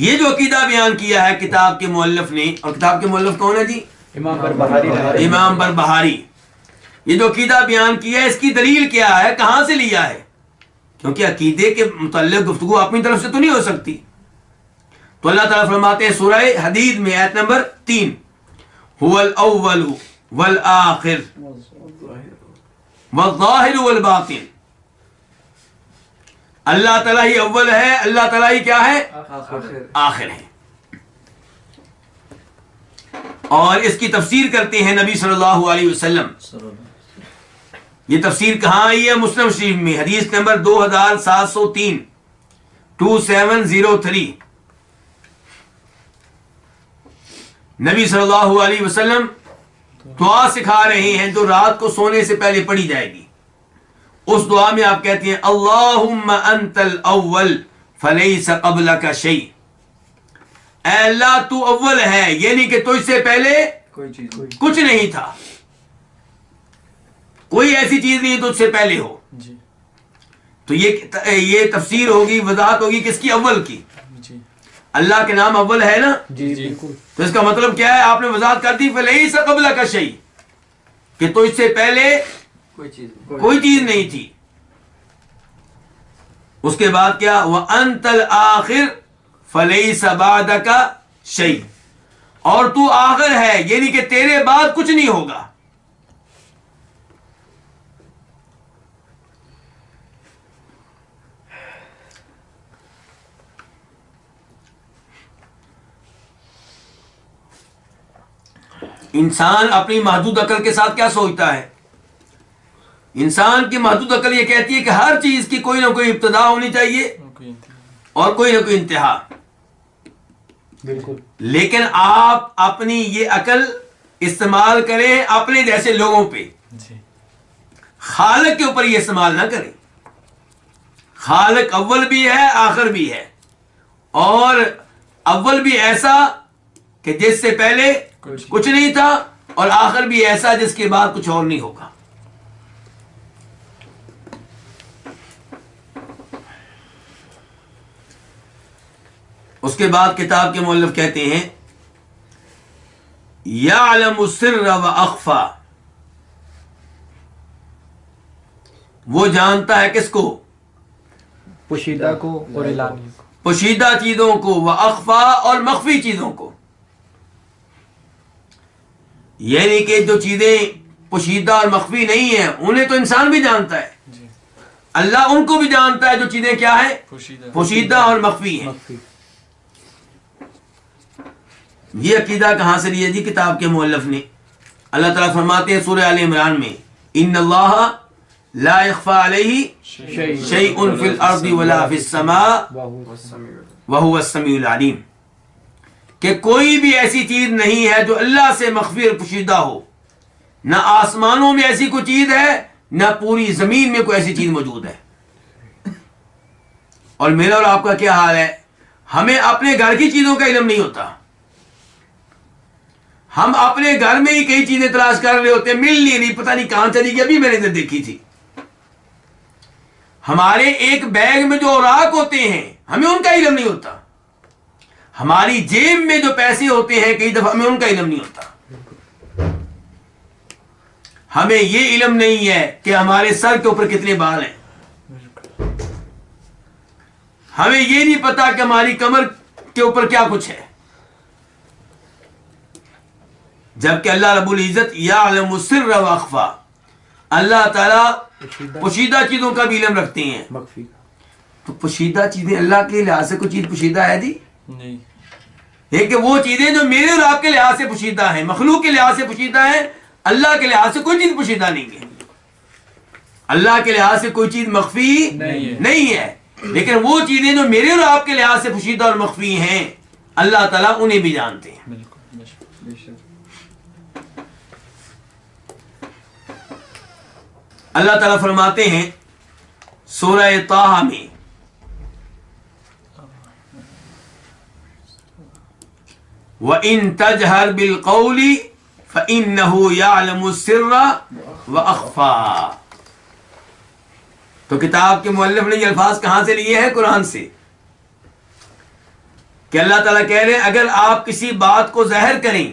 یہ جو عقیدہ بیان کیا ہے کتاب کے مؤلف نے، اور کتاب کے مؤلف کون ہے جی؟ امام بربہاری. امام بربہاری. یہ جو عقیدہ بیان کیا ہے اس کی دلیل کیا ہے، کہاں سے لیا ہے؟ کیونکہ عقیدے کے متعلق گفتگو اپنی طرف سے تو نہیں ہو سکتی. تو اللہ تعالیٰ فرماتے ہیں سورہ حدید میں آیت نمبر 3، هو الاول والآخر والظاہر والباطن. اللہ تعالیٰ ہی اول ہے، اللہ تعالیٰ ہی کیا ہے؟ آخر ہے. اور اس کی تفسیر کرتے ہیں نبی صلی اللہ علیہ وسلم. یہ تفسیر کہاں آئی ہے؟ مسلم شریف میں، حدیث نمبر 2703 2703. نبی صلی اللہ علیہ وسلم دعا سکھا رہے ہیں جو رات کو سونے سے پہلے پڑھی جائے گی. اس دعا میں آپ کہتے ہیں اللہم انت الاول فلیس قبلک شیء. اے اللہ تو اول ہے، یعنی کہ تجھ سے پہلے کچھ نہیں تھا، کوئی ایسی چیز نہیں تجھ سے پہلے ہو. جی تو یہ تفسیر ہوگی، وضاحت ہوگی کس کی؟ اول کی. جی اللہ کے نام اول ہے نا، جی بالکل. تو اس کا مطلب کیا ہے؟ آپ نے وضاحت کر دی فلیس قبلک شیء، کہ تجھ سے پہلے کوئی چیز نہیں تھی. اس کے بعد کیا؟ وَأَنْتَ الْآخِرُ فَلَيْسَ بَعْدَكَ شَيْءٌ، اور تو آخر ہے، یعنی کہ تیرے بعد کچھ نہیں ہوگا. انسان اپنی محدود عقل کے ساتھ کیا سوچتا ہے؟ انسان کی محدود عقل یہ کہتی ہے کہ ہر چیز کی کوئی نہ کوئی ابتدا ہونی چاہیے اور کوئی نہ کوئی انتہا. بالکل. لیکن آپ اپنی یہ عقل استعمال کریں اپنے جیسے لوگوں پہ، جی خالق کے اوپر یہ استعمال نہ کریں. خالق اول بھی ہے، آخر بھی ہے، اور اول بھی ایسا کہ جس سے پہلے کچھ نہیں تھا، اور آخر بھی ایسا جس کے بعد کچھ اور نہیں ہوگا. اس کے بعد کتاب کے مؤلف کہتے ہیں یعلم السر و اخفا، وہ جانتا ہے کس کو؟ پوشیدہ کو اور اعلانیہ کو. پوشیدہ چیزوں کو، و اخفا، اور مخفی چیزوں کو. یعنی کہ جو چیزیں پوشیدہ اور مخفی نہیں ہیں انہیں تو انسان بھی جانتا ہے، جی اللہ ان کو بھی جانتا ہے جو چیزیں کیا ہیں؟ پوشیدہ اور مخفی ہیں. مخفی. یہ عقیدہ کہاں سے لیا جی؟ کتاب کے مؤلف نے. اللہ تعالیٰ فرماتے ہیں سورہ آل عمران میں ان اللہ لا يخفى علیہ شیء فی الارض ولا فی السماء وهو السمیع العلیم، کہ کوئی بھی ایسی چیز نہیں ہے جو اللہ سے مخفی اور پوشیدہ ہو. نہ آسمانوں میں ایسی کوئی چیز ہے، نہ پوری زمین میں کوئی ایسی چیز موجود ہے. اور میرا اور آپ کا کیا حال ہے؟ ہمیں اپنے گھر کی چیزوں کا علم نہیں ہوتا. ہم اپنے گھر میں ہی کئی چیزیں تلاش کر رہے ہوتے ہیں، مل نہیں، پتہ نہیں کہاں چلی گئی. ابھی میں نے ادھر دیکھی تھی، ہمارے ایک بیگ میں جو اوراق ہوتے ہیں ہمیں ان کا علم نہیں ہوتا. ہماری جیب میں جو پیسے ہوتے ہیں کئی دفعہ ہمیں ان کا علم نہیں ہوتا. ہمیں یہ علم نہیں ہے کہ ہمارے سر کے اوپر کتنے بال ہیں. ہمیں یہ نہیں پتا کہ ہماری کمر کے اوپر کیا کچھ ہے. جبکہ اللہ رب العزت یعلم السر و اخفا، اللہ تعالیٰ پوشیدہ چیزوں کا بھی علم رکھتے ہیں. مخفی. تو پوشیدہ چیزیں اللہ کے لحاظ سے کوئی چیز پوشیدہ ہے جی؟ نہیں. یہ کہ وہ چیزیں جو میرے اور آپ کے لحاظ سے پوشیدہ ہیں، مخلوق کے لحاظ سے پوشیدہ ہیں، اللہ کے لحاظ سے کوئی چیز پوشیدہ نہیں ہے. اللہ کے لحاظ سے کوئی چیز مخفی نہیں ہے، لیکن وہ چیزیں جو میرے اور آپ کے لحاظ سے پوشیدہ اور مخفی ہیں اللہ تعالیٰ انہیں بھی جانتے ہیں. اللہ تعالیٰ فرماتے ہیں سورہ طٰہٰ میں وَإِن تَجْهَرْ بِالْقَوْلِ فَإِنَّهُ يَعْلَمُ السِّرَّ وَأَخْفَى. تو کتاب کے مؤلف نے یہ الفاظ کہاں سے لیے ہیں؟ قرآن سے. کہ اللہ تعالیٰ کہہ رہے ہیں اگر آپ کسی بات کو ظاہر کریں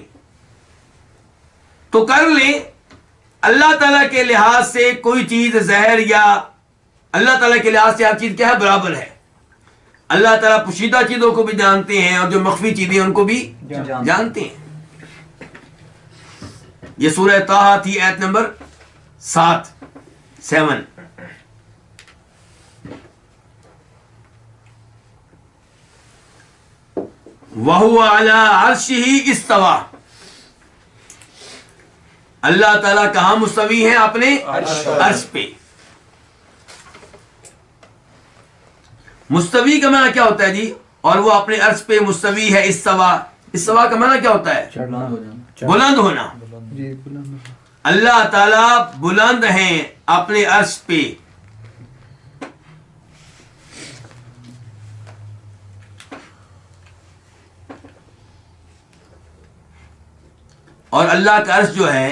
تو کر لیں. اللہ تعالیٰ کے لحاظ سے کوئی چیز ظاہر یا اللہ تعالیٰ کے لحاظ سے ہر چیز کیا ہے؟ برابر ہے. اللہ تعالیٰ پوشیدہ چیزوں کو بھی جانتے ہیں اور جو مخفی چیزیں ان کو بھی جانتے ہیں. یہ سورہ طٰہٰ تھی، آیت نمبر 7. وَهُوَ عَلَىٰ عَرْشِهِ اسْتَوَىٰ. اللہ تعالیٰ کہاں مستوی ہیں؟ اپنے عرش پہ. مستوی کا معنی کیا ہوتا ہے جی؟ اور وہ اپنے عرش پہ مستوی ہے. استوا، استوا کا معنی کیا ہوتا ہے؟ بلند ہونا. اللہ تعالیٰ بلند ہیں اپنے عرش پہ. اور اللہ کا عرش جو ہے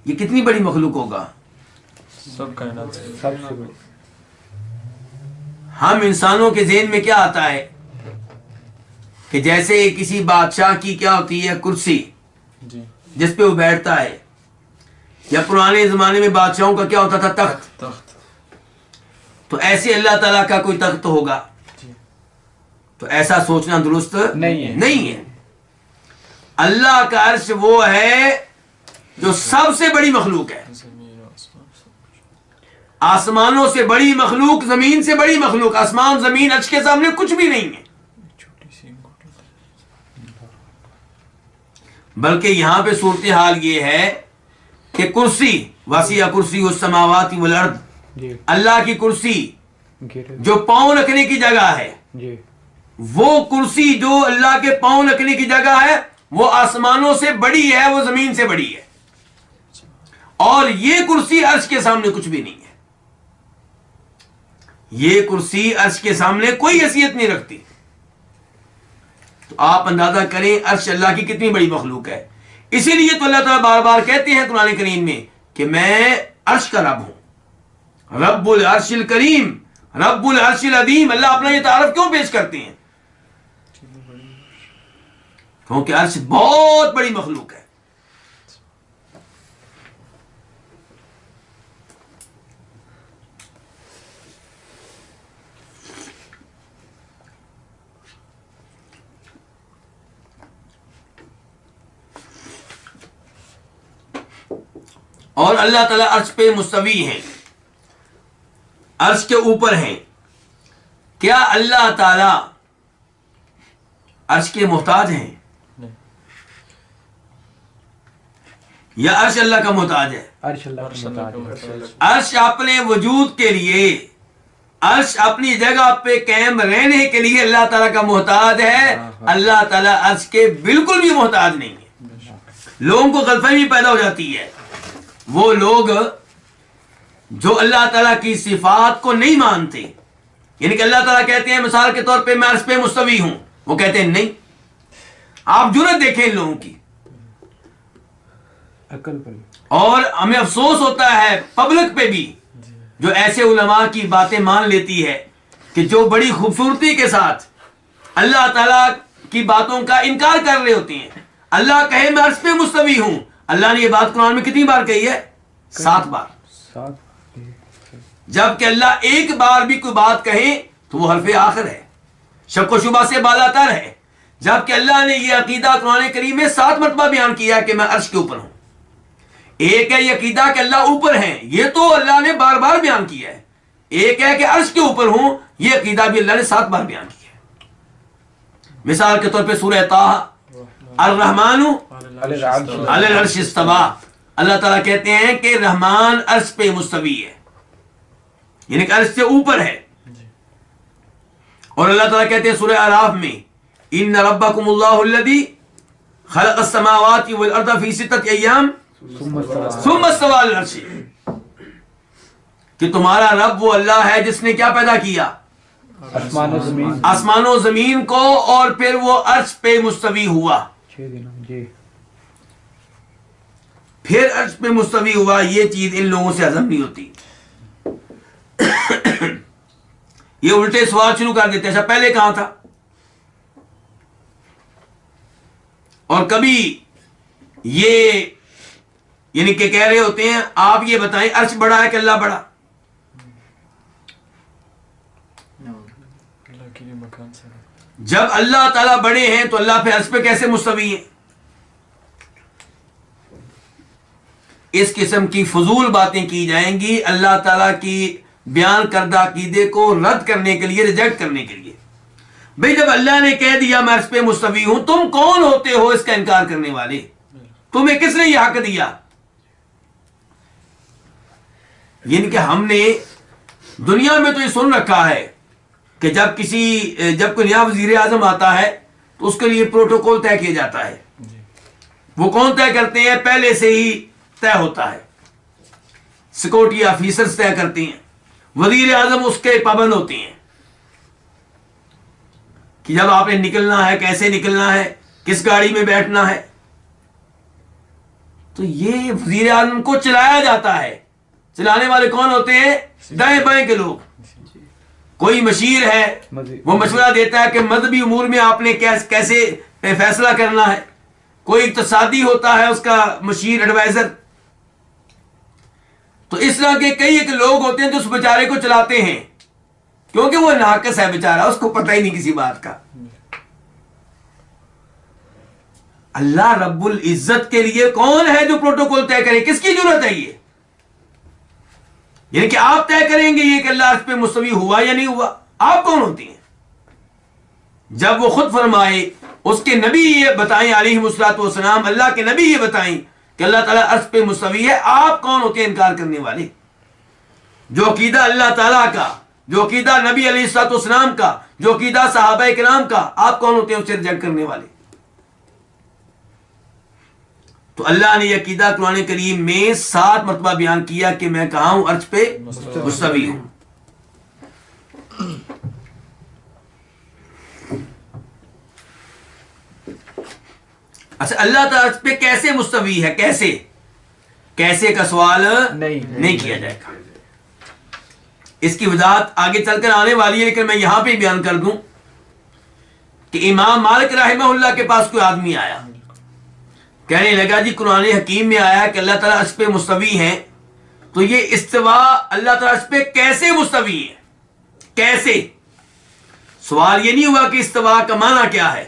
یہ کتنی بڑی مخلوق ہوگا؟ سب کائنات سے سب سے بڑی. ہم انسانوں کے ذہن میں کیا آتا ہے کہ جیسے کسی بادشاہ کی کیا ہوتی ہے؟ کرسی، جی جس پہ وہ بیٹھتا ہے. یا پرانے زمانے میں بادشاہوں کا کیا ہوتا تھا؟ تخت. تخت. تو ایسے اللہ تعالیٰ کا کوئی تخت ہوگا؟ تو ایسا سوچنا درست نہیں ہے. اللہ کا عرش وہ ہے جو سب سے بڑی مخلوق ہے. زمین و آسمان سب. آسمانوں سے بڑی مخلوق، زمین سے بڑی مخلوق. آسمان زمین عرش کے سامنے کچھ بھی نہیں ہے. چھوٹی سی انگوٹھی. بلکہ یہاں پہ صورتحال یہ ہے کہ کرسی وسیع کرسی السماوات والارض، جی اللہ کی کرسی گرے. جو پاؤں رکھنے کی جگہ ہے، جی وہ کرسی جو اللہ کے پاؤں رکھنے کی جگہ ہے وہ آسمانوں سے بڑی ہے، وہ زمین سے بڑی ہے. اور یہ کرسی عرش کے سامنے کچھ بھی نہیں ہے. یہ کرسی عرش کے سامنے کوئی حیثیت نہیں رکھتی. تو آپ اندازہ کریں عرش اللہ کی کتنی بڑی مخلوق ہے. اسی لیے تو اللہ تعالیٰ بار بار کہتے ہیں قرآن کریم میں کہ میں عرش کا رب ہوں، رب العرش الکریم، رب العرش العظیم. اللہ اپنا یہ تعارف کیوں پیش کرتے ہیں؟ کیونکہ عرش بہت بڑی مخلوق ہے. اور اللہ تعالیٰ عرش پہ مستوی ہیں، عرش کے اوپر ہیں. کیا اللہ تعالیٰ عرش کے محتاج ہیں یا عرش اللہ کا محتاج ہے؟ عرش اللہ کا محتاج ہے. عرش اپنے وجود کے لیے، عرش اپنی جگہ پہ قائم رہنے کے لیے اللہ تعالیٰ کا محتاج ہے. اللہ تعالیٰ عرش کے بالکل بھی محتاج نہیں ہے. لوگوں کو غلط فہمی پیدا ہو جاتی ہے. وہ لوگ جو اللہ تعالیٰ کی صفات کو نہیں مانتے، یعنی کہ اللہ تعالیٰ کہتے ہیں مثال کے طور پہ میں عرش پہ مستوی ہوں، وہ کہتے ہیں نہیں. آپ جرأت دیکھیں ان لوگوں کی. عقل پر. اور ہمیں افسوس ہوتا ہے پبلک پہ بھی جو ایسے علماء کی باتیں مان لیتی ہے کہ جو بڑی خوبصورتی کے ساتھ اللہ تعالیٰ کی باتوں کا انکار کر رہے ہوتے ہیں. اللہ کہے میں عرش پہ مستوی ہوں. اللہ نے یہ بات قرآن میں کتنی بار کہی ہے؟ 7 بار. 7. جبکہ اللہ ایک بار بھی کوئی بات کہے تو وہ حرف آخر ہے، شک و شبہ سے بالا تر ہے. جبکہ اللہ نے یہ عقیدہ قرآن کریم میں 7 مرتبہ بیان کیا کہ میں عرش کے اوپر ہوں. ایک ہے یہ عقیدہ کہ اللہ اوپر ہیں، یہ تو اللہ نے بار بار بیان کیا ہے. ایک ہے کہ عرش کے اوپر ہوں، یہ عقیدہ بھی اللہ نے 7 بار بیان کیا ہے. مثال کے طور پہ سورہ طٰہٰ الرحمن علی العرش استویٰ. اللہ تعالیٰ کہتے ہیں کہ رحمان عرش پہ مستوی ہے، یعنی کہ عرش سے اوپر ہے. اور اللہ تعالیٰ کہتے ہیں سورہ اعراف میں ان ربکم اللہ الذی خلق السماوات والارض فی 6 ایام ثم استوى على العرش. کہ تمہارا رب وہ اللہ ہے جس نے کیا پیدا کیا؟ آسمان و زمین آسمان و زمین کو، اور پھر وہ عرش پہ مستوی ہوا. 6 دنوں جی. پھر عرش پہ مستوی ہوا. یہ چیز ان لوگوں سے ہضم نہیں ہوتی. یہ الٹے سوال شروع کر دیتے ہیں، اچھا پہلے کہاں تھا؟ اور کبھی یہ یعنی کہ کہہ رہے ہوتے ہیں آپ یہ بتائیں عرش بڑا ہے کہ اللہ بڑا؟ اللہ کے لیے مکان سے جب اللہ تعالیٰ بڑے ہیں تو اللہ پہ عرش پہ کیسے مستوی ہیں؟ اس قسم کی فضول باتیں کی جائیں گی اللہ تعالیٰ کی بیان کردہ عقیدے کو رد کرنے کے لیے، ریجیکٹ کرنے کے لیے. بھئی جب اللہ نے کہہ دیا میں عرش پہ مستوی ہوں، تم کون ہوتے ہو اس کا انکار کرنے والے؟ تمہیں کس نے یہ حق دیا؟ یعنی کہ ہم نے دنیا میں تو یہ سن رکھا ہے کہ جب کوئی نیا وزیر اعظم آتا ہے تو اس کے لیے پروٹوکول طے کیا جاتا ہے. وہ کون طے کرتے ہیں؟ پہلے سے ہی طے ہوتا ہے، سیکورٹی آفیسرز طے کرتے ہیں، وزیر اعظم اس کے پابند ہوتے ہیں کہ جب آپ نے نکلنا ہے کیسے نکلنا ہے، کس گاڑی میں بیٹھنا ہے. تو یہ وزیر اعظم کو چلایا جاتا ہے. چلانے والے کون ہوتے ہیں؟ دائیں بائیں کے لوگ. کوئی مشیر ہے وہ مشورہ دیتا ہے کہ مذہبی امور میں آپ نے کیسے فیصلہ کرنا ہے. کوئی اقتصادی ہوتا ہے اس کا مشیر، ایڈوائزر. تو اس طرح کے کئی ایک لوگ ہوتے ہیں جو اس بیچارے کو چلاتے ہیں، کیونکہ وہ ناقص ہے بیچارہ، اس کو پتہ ہی نہیں کسی بات کا. اللہ رب العزت کے لیے کون ہے جو پروٹوکول طے کرے؟ کس کی ضرورت ہے یہ؟ یعنی کہ آپ طے کریں گے یہ کہ اللہ عرش پہ مستوی ہوا یا نہیں ہوا؟ آپ کون ہوتے ہیں؟ جب وہ خود فرمائے، اس کے نبی یہ بتائیں علیہ الصلوۃ والسلام، اللہ کے نبی یہ بتائیں کہ اللہ تعالیٰ عرش پہ مستوی ہے، آپ کون ہوتے ہیں انکار کرنے والے؟ جو عقیدہ اللہ تعالیٰ کا، جو عقیدہ نبی علیہ الصلوۃ والسلام کا، جو عقیدہ صحابہ کرام کا، آپ کون ہوتے ہیں اسے ریجیکٹ کرنے والے؟ تو اللہ نے یہ عقیدہ قرآن کریم میں 7 مرتبہ بیان کیا کہ میں کہاں ہوں؟ عرش پہ مستوی ہوں. اچھا اللہ تعالیٰ عرش پہ کیسے مستوی ہے؟ کیسے کا سوال نہیں کیا جائے گا. اس کی وضاحت آگے چل کر آنے والی ہے، لیکن میں یہاں پہ بیان کر دوں کہ امام مالک رحمہ اللہ کے پاس کوئی آدمی آیا، کہنے لگا جی قرآن حکیم میں آیا کہ اللہ تعالیٰ عرش پہ مستوی ہیں، تو یہ استوا اللہ تعالیٰ عرش پہ کیسے مستوی ہے؟ کیسے؟ سوال یہ نہیں ہوا کہ استوا کا معنی کیا ہے.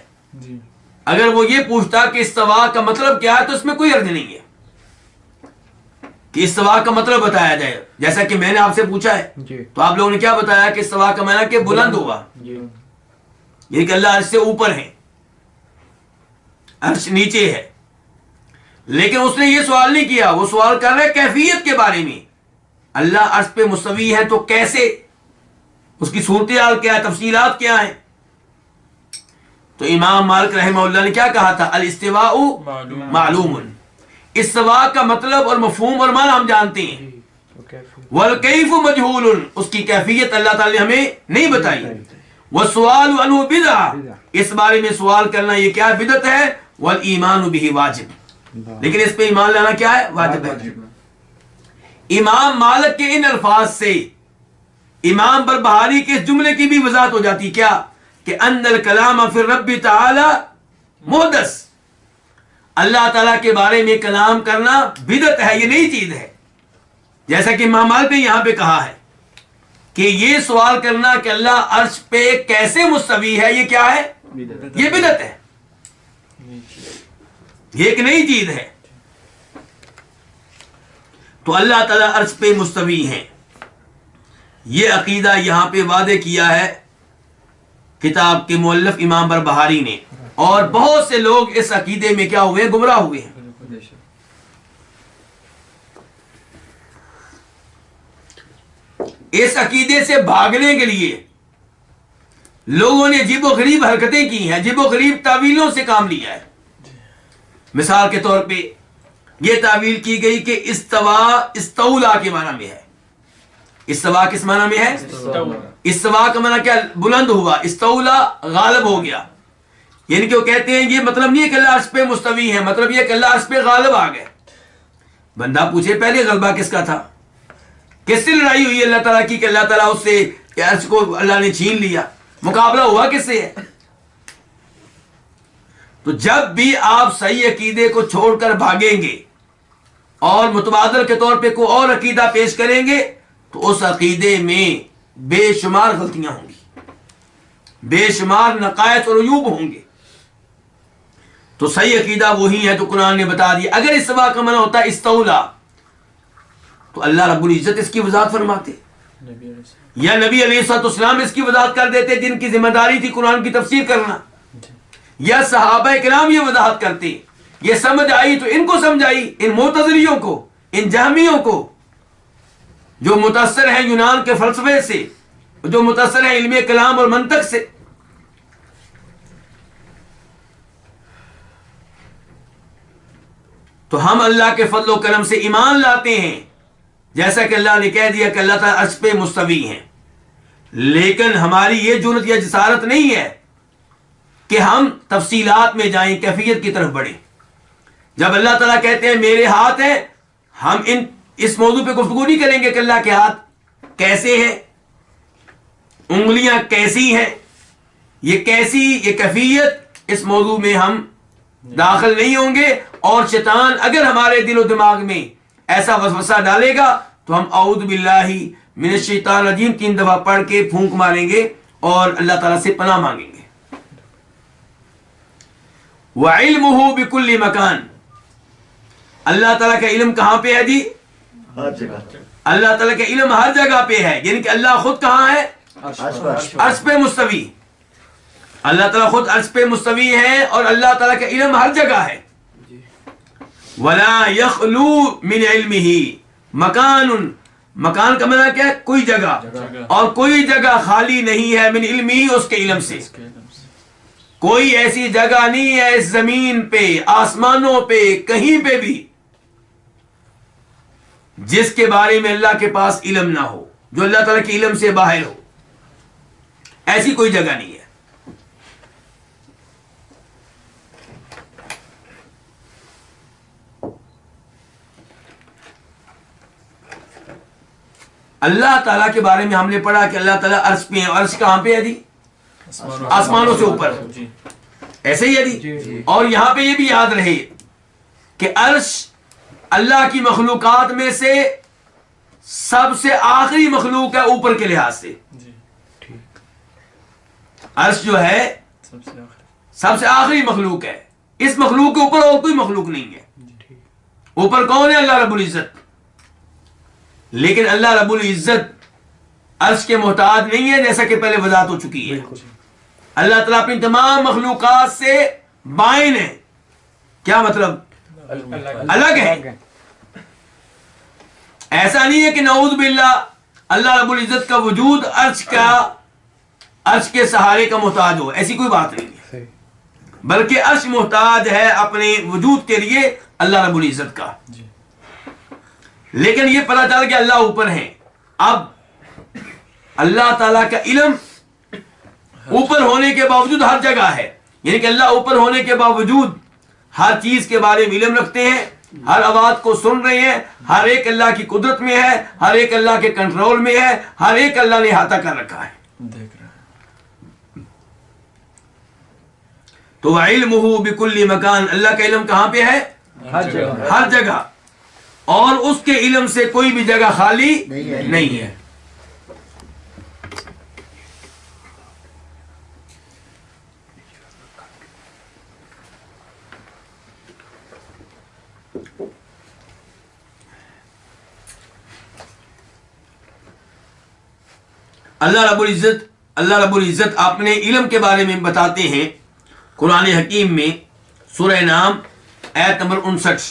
اگر وہ یہ پوچھتا کہ استوا کا مطلب کیا ہے تو اس میں کوئی حرج نہیں ہے کہ استوا کا مطلب بتایا جائے، جیسا کہ میں نے آپ سے پوچھا ہے تو آپ لوگوں نے کیا بتایا کہ استوا کا معنی کہ بلند ہوا، یہ کہ اللہ عرش سے اوپر ہے، عرش نیچے ہے. لیکن اس نے یہ سوال نہیں کیا، وہ سوال کر رہے کیفیت کے بارے میں. اللہ عرش پہ مستوی ہے تو کیسے؟ اس کی صورتحال کیا ہے؟ تفصیلات کیا ہیں؟ تو امام مالک رحمہ اللہ نے کیا کہا تھا؟ الاستواء معلوم. استواء کا مطلب اور مفہوم اور معنی ہم جانتے ہیں، والکیف مجہول، اس کی کیفیت اللہ تعالی نے ہمیں نہیں بتائی. والسؤال عنہ بدعہ، اس بارے میں سوال کرنا یہ کیا بدعت ہے. والایمان بہ واجب، لیکن اس پہ ایمان لانا کیا ہے؟ واجب ہے. امام مالک کے ان الفاظ سے امام بربہاری کے اس جملے کی بھی وضاحت ہو جاتی. کیا؟ کہ ان الکلام فی الرب تعالی محدث، اللہ تعالیٰ کے بارے میں کلام کرنا بدعت ہے، یہ نئی چیز ہے. جیسا کہ امام مالک نے یہاں پہ کہا ہے کہ یہ سوال کرنا کہ اللہ عرش پہ کیسے مستوی ہے، یہ کیا ہے؟ یہ بدعت ہے، یہ ایک نئی چیز ہے. تو اللہ تعالیٰ عرش پہ مستوی ہیں، یہ عقیدہ یہاں پہ واضح کیا ہے کتاب کے مؤلف امام بربہاری نے، اور بہت سے لوگ اس عقیدے میں کیا ہوئے ہیں؟ گمراہ ہوئے ہیں. اس عقیدے سے بھاگنے کے لیے لوگوں نے عجیب و غریب حرکتیں کی ہیں، عجیب و غریب تعویلوں سے کام لیا ہے. مثال کے طور پہ یہ تعویل کی گئی کہ استوا استولا کے معنی میں ہے، استوا کس معنی میں ہے؟ استوا کا معنی کیا؟ بلند ہوا، استولا غالب ہو گیا. یعنی کہ وہ کہتے ہیں یہ مطلب نہیں ہے کہ اللہ عرش پہ مستوی ہے، مطلب یہ کہ اللہ عرش پہ غالب آ گئے. بندہ پوچھے پہلے غلبہ کس کا تھا؟ کس سے لڑائی ہوئی اللہ تعالیٰ کی کہ اللہ تعالیٰ اس سے عرش کو اللہ نے چھین لیا؟ مقابلہ ہوا کس سے ہے؟ تو جب بھی آپ صحیح عقیدے کو چھوڑ کر بھاگیں گے اور متبادل کے طور پہ کوئی اور عقیدہ پیش کریں گے تو اس عقیدے میں بے شمار غلطیاں ہوں گی، بے شمار نقائص اور عیوب ہوں گے. تو صحیح عقیدہ وہی ہے جو قرآن نے بتا دیا. اگر استوا کا معنی ہوتا ہے استولا تو اللہ رب العزت اس کی وضاحت فرماتے، یا نبی علیہ السلام اس کی وضاحت کر دیتے جن کی ذمہ داری تھی قرآن کی تفسیر کرنا، یا صحابہ کرام یہ وضاحت کرتے. یہ سمجھ آئی تو ان کو سمجھ آئی، ان معتزلیوں کو، ان جہمیوں کو جو متاثر ہیں یونان کے فلسفے سے، جو متاثر ہیں علم کلام اور منطق سے. تو ہم اللہ کے فضل و کرم سے ایمان لاتے ہیں، جیسا کہ اللہ نے کہہ دیا کہ اللہ تعالیٰ عرش پہ مستوی ہیں، لیکن ہماری یہ جرأت یا جسارت نہیں ہے کہ ہم تفصیلات میں جائیں، کیفیت کی طرف بڑھیں. جب اللہ تعالیٰ کہتے ہیں میرے ہاتھ ہیں، ہم اس موضوع پہ گفتگو نہیں کریں گے کہ اللہ کے ہاتھ کیسے ہیں، انگلیاں کیسی ہیں، یہ کیسی، یہ کیفیت، اس موضوع میں ہم داخل نہیں ہوں گے. اور شیطان اگر ہمارے دل و دماغ میں ایسا وسوسہ ڈالے گا تو ہم اعوذ باللہ من الشیطان الرجیم 3 دفعہ پڑھ کے پھونک ماریں گے اور اللہ تعالیٰ سے پناہ مانگیں گے. وَعِلْمُهُ بِكُلِّ مَكَانٍ، اللہ تعالیٰ کا علم کہاں پہ ہے جی؟ ہر جگہ. اللہ تعالیٰ کا علم ہر جگہ پہ ہے، یعنی کہ اللہ خود کہاں ہے؟ عرش پہ مستوی. اللہ تعالیٰ خود عرش پہ مستوی ہے اور اللہ تعالیٰ کا علم ہر جگہ ہے. وَلَا يَخْلُو مِنْ عِلْمِهِ مَكَانٌ، مکان کا معنی کیا ہے؟ کوئی جگہ، اور کوئی جگہ خالی نہیں ہے من علمِهِ، اس کے علم سے. کوئی ایسی جگہ نہیں ہے اس زمین پہ، آسمانوں پہ، کہیں پہ بھی جس کے بارے میں اللہ کے پاس علم نہ ہو، جو اللہ تعالیٰ کے علم سے باہر ہو. ایسی کوئی جگہ نہیں ہے. اللہ تعالیٰ کے بارے میں ہم نے پڑھا کہ اللہ تعالیٰ عرش پہ ہے. عرش کہاں پہ ہے جی؟ آسمانوں سے اوپر. ایسے ہی ہے جی. اور یہاں پہ یہ بھی یاد رہے کہ عرش اللہ کی مخلوقات میں سے سب سے آخری مخلوق ہے اوپر کے لحاظ سے. عرش جو ہے سب سے آخری مخلوق ہے. اس مخلوق کے اوپر اور کوئی مخلوق نہیں ہے. اوپر کون ہے؟ اللہ رب العزت. لیکن اللہ رب العزت عرش کے محتاج نہیں ہے، جیسا کہ پہلے وضاحت ہو چکی ہے. اللہ تعالیٰ اپنی تمام مخلوقات سے بائن ہے. کیا مطلب؟ الگ ہے. ایسا نہیں ہے کہ نعوذ باللہ اللہ رب العزت کا وجود عرش کے سہارے کا محتاج ہو، ایسی کوئی بات نہیں ہے. بلکہ عرش محتاج ہے اپنے وجود کے لیے اللہ رب العزت کا. لیکن یہ پتہ چل کہ اللہ اوپر ہے. اب اللہ تعالیٰ کا علم اوپر ہونے کے باوجود ہر جگہ ہے، یعنی کہ اللہ اوپر ہونے کے باوجود ہر چیز کے بارے میں علم رکھتے ہیں، ہر آواز کو سن رہے ہیں، ہر ایک اللہ کی قدرت میں ہے، ہر ایک اللہ کے کنٹرول میں ہے، ہر ایک اللہ نے احاطہ کر رکھا ہے. تو وَعِلْمُهُ بِكُلِّ مَكَانٍ، اللہ کا علم کہاں پہ ہے؟ ہر جگہ. اور اس کے علم سے کوئی بھی جگہ خالی نہیں ہے. اللہ رب العزت اپنے علم کے بارے میں بتاتے ہیں قرآن حکیم میں سورہ نام آیت نمبر 59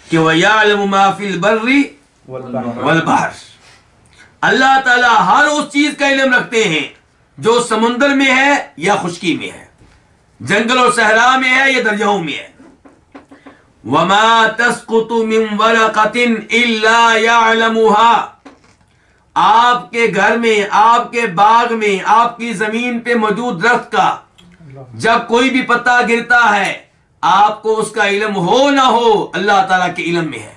کہ وَيَعْلَمُ مَا فِي الْبَرِّ وَالْبَحْرِ، اللہ تعالیٰ ہر اس چیز کا علم رکھتے ہیں جو سمندر میں ہے یا خشکی میں ہے، جنگل اور صحرا میں ہے یا دریاؤں میں ہے. وما تسقط من ورقۃ الا يعلمها، آپ کے گھر میں، آپ کے باغ میں، آپ کی زمین پہ موجود درخت کا جب کوئی بھی پتا گرتا ہے، آپ کو اس کا علم ہو نہ ہو، اللہ تعالیٰ کے علم میں ہے۔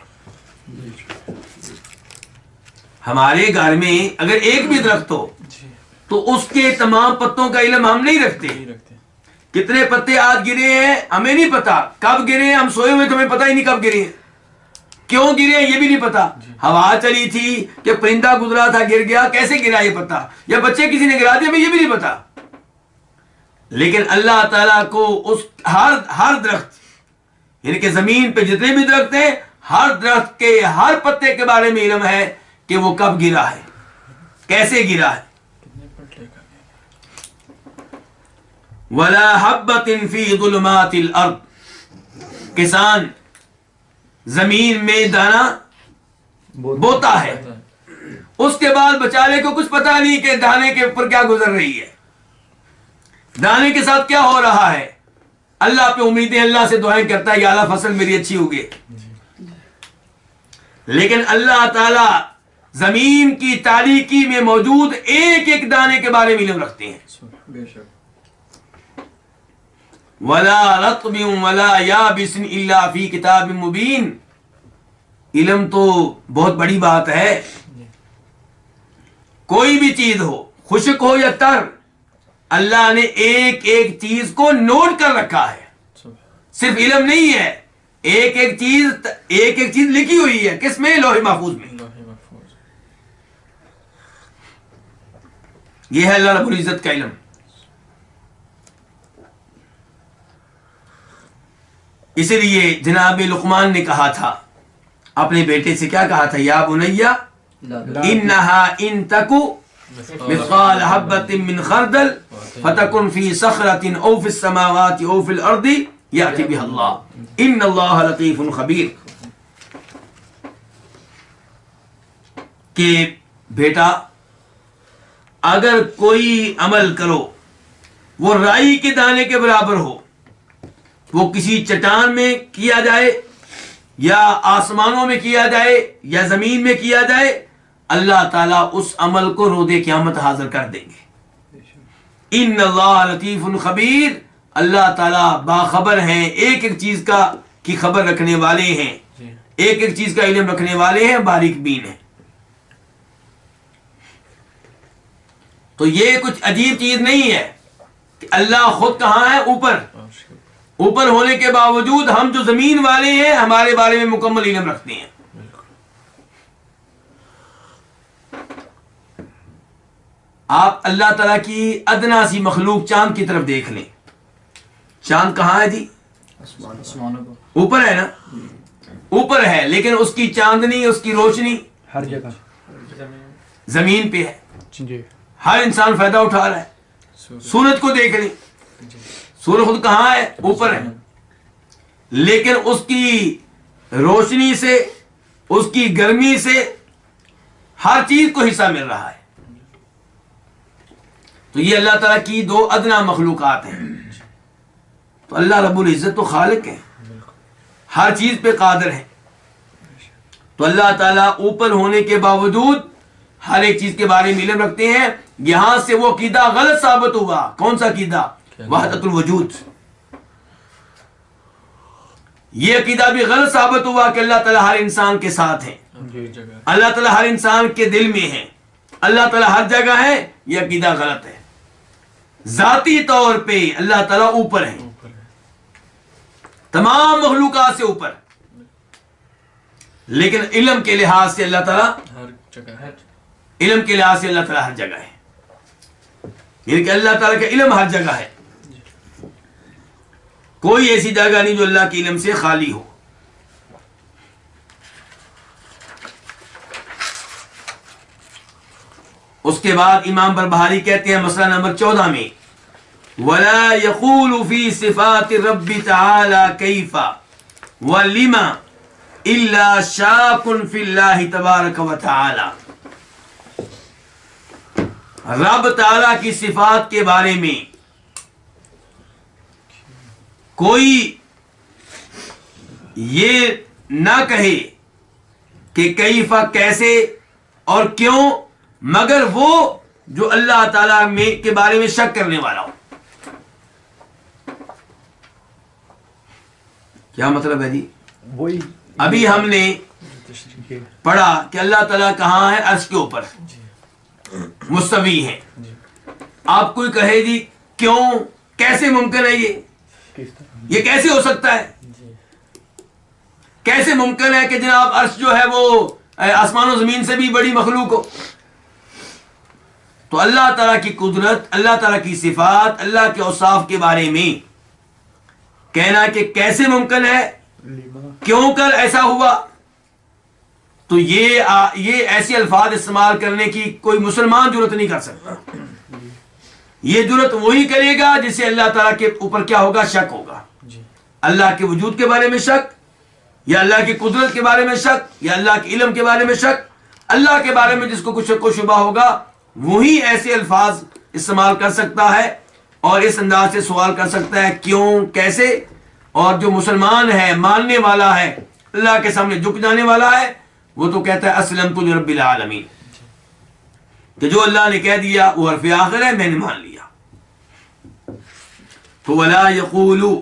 ہمارے گھر میں اگر ایک بھی درخت ہو جی تو اس کے تمام پتوں کا علم ہم نہیں رکھتے۔ نہیں رکھتے۔ کتنے پتے آج گرے ہیں ہمیں نہیں پتا، کب گرے ہیں، ہم سوئے ہوئے تو ہمیں پتہ ہی نہیں کب گرے ہیں، کیوں گرے ہیں یہ بھی نہیں پتا۔ ہوا چلی تھی کہ پرندہ گزرا تھا گر گیا، کیسے گرا یہ پتا، یا بچے کسی نے گرا دیا، ہمیں یہ بھی نہیں پتا۔ لیکن اللہ تعالیٰ کو اس ہر درخت، یعنی کہ زمین پہ جتنے بھی درخت ہیں، ہر درخت کے ہر پتے کے بارے میں علم ہے کہ وہ کب گرا ہے، کیسے گرا ہے۔ کتنے پٹ لے کر ولا حبۃ فی ظلمات الارض، کسان زمین میں دانا بوتا ہے، اس کے بعد بیچارے کو کچھ پتا نہیں کہ دانے کے اوپر کیا گزر رہی ہے، دانے کے ساتھ کیا ہو رہا ہے۔ اللہ پہ امیدیں، اللہ سے دعائیں کرتا ہے یا اللہ فصل میری اچھی ہوگی، لیکن اللہ تعالی زمین کی تاریکی میں موجود ایک ایک دانے کے بارے میں علم رکھتے ہیں۔ بے شک۔ ولا رطب ولا یابس الا فی کتاب مبین، علم تو بہت بڑی بات ہے۔ کوئی بھی چیز ہو، خشک ہو یا تر، اللہ نے ایک ایک چیز کو نوٹ کر رکھا ہے، صرف علم نہیں ہے، ایک ایک چیز لکھی ہوئی ہے، کس میں؟ لوح محفوظ میں۔ یہ ہے اللہ رب العزت کا علم۔ اسی لیے جناب لقمان نے کہا تھا اپنے بیٹے سے، کیا کہا تھا؟ یا بنیا انہا ان تکو مثقال حبۃ من خردل فتکن فی صخرۃ او فی السماوات او فی الارض یأتی بها اللہ ان اللہ لطیف خبیر، کہ بیٹا اگر کوئی عمل کرو وہ رائی کے دانے کے برابر ہو، وہ کسی چٹان میں کیا جائے یا آسمانوں میں کیا جائے یا زمین میں کیا جائے، اللہ تعالیٰ اس عمل کو روز قیامت حاضر کر دیں گے۔ ان اللہ لطیف خبیر، اللہ تعالیٰ باخبر ہیں، ایک ایک چیز کی خبر رکھنے والے ہیں، ایک ایک چیز کا علم رکھنے والے ہیں، باریک بین ہیں۔ تو یہ کچھ عجیب چیز نہیں ہے کہ اللہ خود کہاں ہے؟ اوپر ہونے کے باوجود ہم جو زمین والے ہیں ہمارے بارے میں مکمل علم رکھتے ہیں۔ آپ اللہ تعالیٰ کی ادنا سی مخلوق چاند کی طرف دیکھ لیں، چاند کہاں ہے جی؟ اوپر ہے نا، اوپر ہے، لیکن اس کی چاندنی، اس کی روشنی ہر جگہ زمین پہ ہے، جی، ہر انسان فائدہ اٹھا رہا ہے۔ سورج کو دیکھ لیں، سورج خود کہاں ہے؟ اوپر ہے، لیکن اس کی روشنی سے، اس کی گرمی سے ہر چیز کو حصہ مل رہا ہے۔ تو یہ اللہ تعالیٰ کی دو ادنا مخلوقات ہیں۔ تو اللہ رب العزت تو خالق ہے، ہر چیز پہ قادر ہے۔ تو اللہ تعالیٰ اوپر ہونے کے باوجود ہر ایک چیز کے بارے میں علم رکھتے ہیں۔ یہاں سے وہ عقیدہ غلط ثابت ہوا، کون سا عقیدہ؟ وحدت الوجود۔ یہ عقیدہ بھی غلط ثابت ہوا کہ اللہ تعالیٰ ہر انسان کے ساتھ ہے، اللہ تعالیٰ ہر انسان کے دل میں ہے، اللہ تعالیٰ ہر جگہ ہے۔ یہ عقیدہ غلط ہے۔ ذاتی طور پہ اللہ تعالیٰ اوپر ہے، تمام مخلوقات سے اوپر، لیکن علم کے لحاظ سے اللہ تعالیٰ ہر جگہ ہے۔ علم کے لحاظ سے اللہ تعالیٰ ہر جگہ ہے، یعنی کہ اللہ تعالیٰ کا علم ہر جگہ ہے، کوئی ایسی جگہ نہیں جو اللہ کے علم سے خالی ہو۔ اس کے بعد امام بربہاری کہتے ہیں مسئلہ نمبر 14 میں، وَلَا يَقُولُ فِي صِفَاتِ الرَّبِّ تَعَالَى كَيْفَ وَلِمَا إِلَّا شَاكٌ فِي اللَّهِ تَبَارَكَ وَتَعَالَى، رب تعالیٰ کی صفات کے بارے میں کوئی یہ نہ کہے کہ کیفا کیسے اور کیوں، مگر وہ جو اللہ تعالیٰ کے بارے میں شک کرنے والا ہو. کیا مطلب ہے جی؟ وہی ابھی ہم نے جی پڑھا کہ اللہ تعالیٰ کہاں ہے؟ عرش کے اوپر مستوی ہے. آپ کوئی کہے جی کیوں، کیسے ممکن ہے کس طرح یہ کیسے ہو سکتا ہے؟ کیسے ممکن ہے کہ جناب عرش جو ہے وہ آسمان و زمین سے بھی بڑی مخلوق ہو؟ تو اللہ تعالیٰ کی قدرت، اللہ تعالیٰ کی صفات، اللہ کے اوصاف کے بارے میں کہنا کہ کیسے ممکن ہے، لیما کیوں کر ایسا ہوا، تو یہ ایسے الفاظ استعمال کرنے کی کوئی مسلمان جرت نہیں کر سکتا. یہ جرت وہی کرے گا جسے اللہ تعالیٰ کے اوپر کیا ہوگا؟ شک ہوگا. اللہ کے وجود کے بارے میں شک، یا اللہ کی قدرت کے بارے میں شک، یا اللہ کے علم کے بارے میں شک. اللہ کے بارے میں جس کو کچھ شک و شبہ ہوگا وہی ایسے الفاظ استعمال کر سکتا ہے اور اس انداز سے سوال کر سکتا ہے کیوں، کیسے. اور جو مسلمان ہے، ماننے والا ہے، اللہ کے سامنے جھک جانے والا ہے، وہ تو کہتا ہے اسلمت لرب العالمین، کہ جو اللہ نے کہہ دیا وہ حرف آخر ہے، میں نے مان لیا. تو ولا یقولو،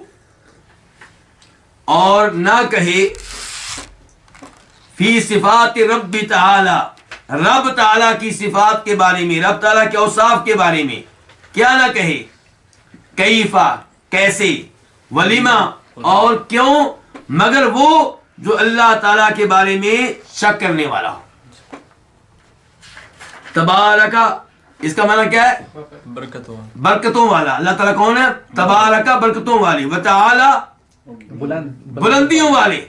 اور نہ کہے فی صفات رب تعالی، رب تعالی کی صفات کے بارے میں، رب تعالی کے اوصاف کے بارے میں کیا نہ کہے؟ کیفا کیسے، ولیما اور کیوں، مگر وہ جو اللہ تعالی کے بارے میں شک کرنے والا ہو. تبارکا، اس کا معنی کیا ہے؟ برکتوں والا. اللہ تعالیٰ کون ہے؟ تبارکا، برکتوں والی، وتعالی، بلندیوں والے.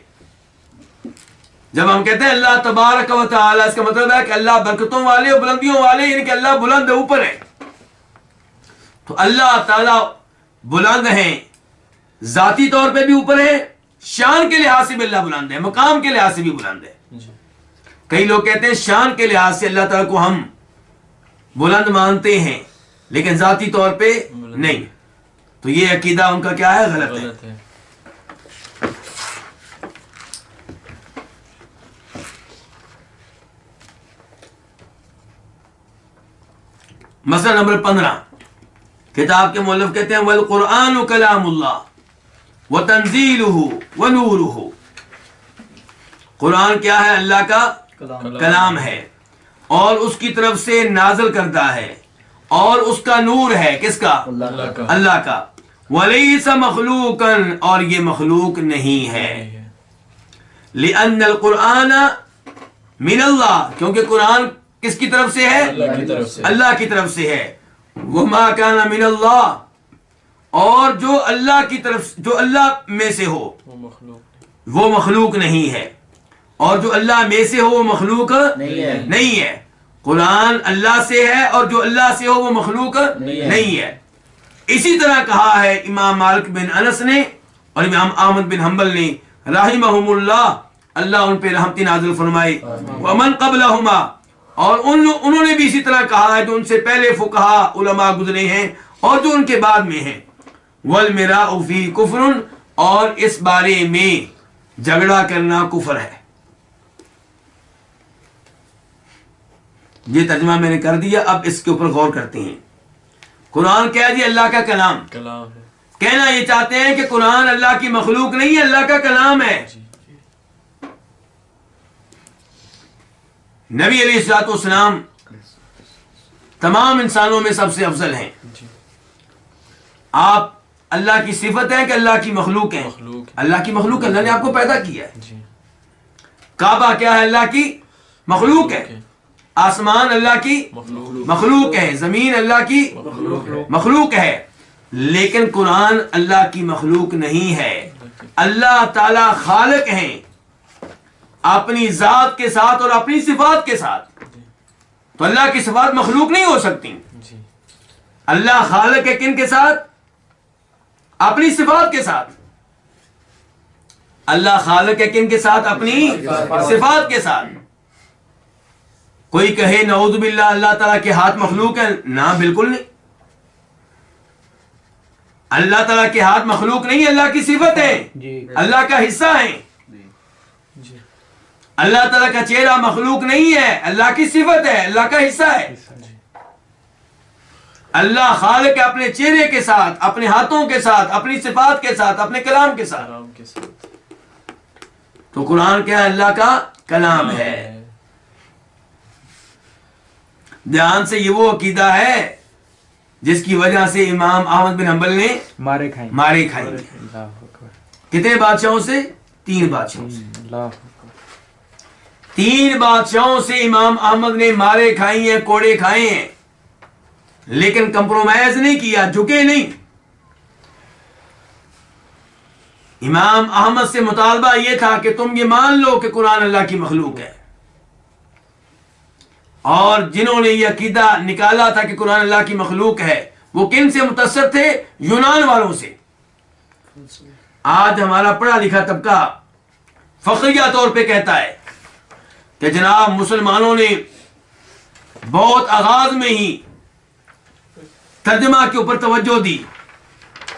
جب ہم کہتے ہیں اللہ تبارک و تعالی، اس کا مطلب ہے کہ اللہ برکتوں والے اور بلندیوں والے، یعنی کہ اللہ بلند اوپر ہے. تو اللہ تعالی بلند ہیں، ذاتی طور پہ بھی اوپر ہے، شان کے لحاظ سے بھی اللہ بلند ہے، مقام کے لحاظ سے بھی بلند ہے. کئی لوگ کہتے ہیں شان کے لحاظ سے اللہ تعالیٰ کو ہم بلند مانتے ہیں لیکن ذاتی طور پہ نہیں. تو یہ عقیدہ ان کا کیا ہے؟ غلط ہے. مسئلہ نمبر 15، کتاب کے مؤلف کہتے ہیں والقرآن کلام اللہ وتنزیلہ ونورہ. قرآن کیا ہے؟ اللہ کا کلام ہے اور اس کی طرف سے نازل کردہ ہے، اور اس کا نور ہے. کس کا؟ اللہ کا. ولیس مخلوقا، اور یہ مخلوق نہیں ہے. لأن القرآن من اللہ، کیونکہ قرآن کس کی طرف سے ہے؟ اللہ کی طرف سے ہے. وما کان من اللہ، اور جو اللہ کی طرف، جو اللہ میں سے ہو وہ مخلوق نہیں ہے، اور جو اللہ میں سے ہو وہ مخلوق نہیں ہے. قرآن اللہ سے ہے اور جو اللہ سے ہو وہ مخلوق نہیں ہے. اسی طرح کہا ہے امام مالک بن انس نے اور امام احمد بن حنبل نے رحمہم اللہ، اللہ ان پہ رحمت نازل فرمائے. ومن قبلہما، اور انہوں نے بھی اسی طرح کہا ہے جو ان سے پہلے فقہا علماء گزرے ہیں اور جو ان کے بعد میں ہیں. والمراء فی کفر، اور اس بارے میں جھگڑا کرنا کفر ہے. یہ ترجمہ میں نے کر دیا، اب اس کے اوپر غور کرتے ہیں. قرآن کیا ہے جی؟ اللہ کا کلام ہے. کہنا یہ چاہتے ہیں کہ قرآن اللہ کی مخلوق نہیں ہے، اللہ کا کلام ہے. نبی علیہ الصلوۃ والسلام تمام انسانوں میں سب سے افضل ہیں. آپ اللہ کی صفت ہے کہ اللہ کی مخلوق ہیں. اللہ کی مخلوق، اللہ نے آپ کو پیدا کیا ہے. کعبہ کیا ہے؟ اللہ کی مخلوق ہے. آسمان اللہ کی مخلوق ہے، زمین اللہ کی مخلوق ہے. لیکن قرآن اللہ کی مخلوق نہیں ہے. اللہ تعالی خالق ہیں اپنی ذات کے ساتھ اور اپنی صفات کے ساتھ. تو اللہ کی صفات مخلوق نہیں ہو سکتی. اللہ خالق ہے کن کے ساتھ؟ اپنی صفات کے ساتھ. اللہ خالق ہے کن کے ساتھ؟ اپنی صفات کے ساتھ. کوئی کہے نعوذ باللہ اللہ تعالیٰ کے ہاتھ مخلوق ہیں، نہ بالکل نہیں. اللہ تعالیٰ کے ہاتھ مخلوق نہیں، اللہ کی صفت ہے، اللہ کا حصہ ہیں. اللہ تعالیٰ کا چہرہ مخلوق نہیں ہے، اللہ کی صفت ہے، اللہ کا حصہ ہے. اللہ خالق ہے اپنے چہرے کے ساتھ، اپنے ہاتھوں کے ساتھ، اپنی صفات کے ساتھ، اپنے کلام کے ساتھ. آرام کے ساتھ. تو قرآن کیا ہے؟ اللہ کا کلام ہے. دھیان سے، یہ وہ عقیدہ ہے جس کی وجہ سے امام احمد بن حنبل نے مارے کھائیں. مارے کھائیں. اللہ اکبر. کتنے بادشاہوں سے؟ 3 بادشاہوں سے. اللہ اکبر. 3 بادشاہوں سے امام احمد نے مارے کھائی ہیں، کوڑے کھائے ہیں، لیکن کمپرومائز نہیں کیا، جھکے نہیں. امام احمد سے مطالبہ یہ تھا کہ تم یہ مان لو کہ قرآن اللہ کی مخلوق ہے. اور جنہوں نے یہ عقیدہ نکالا تھا کہ قرآن اللہ کی مخلوق ہے، وہ کن سے متاثر تھے؟ یونان والوں سے. آج ہمارا پڑھا لکھا طبقہ فخریہ طور پہ کہتا ہے کہ جناب مسلمانوں نے بہت آغاز میں ہی ترجمہ کے اوپر توجہ دی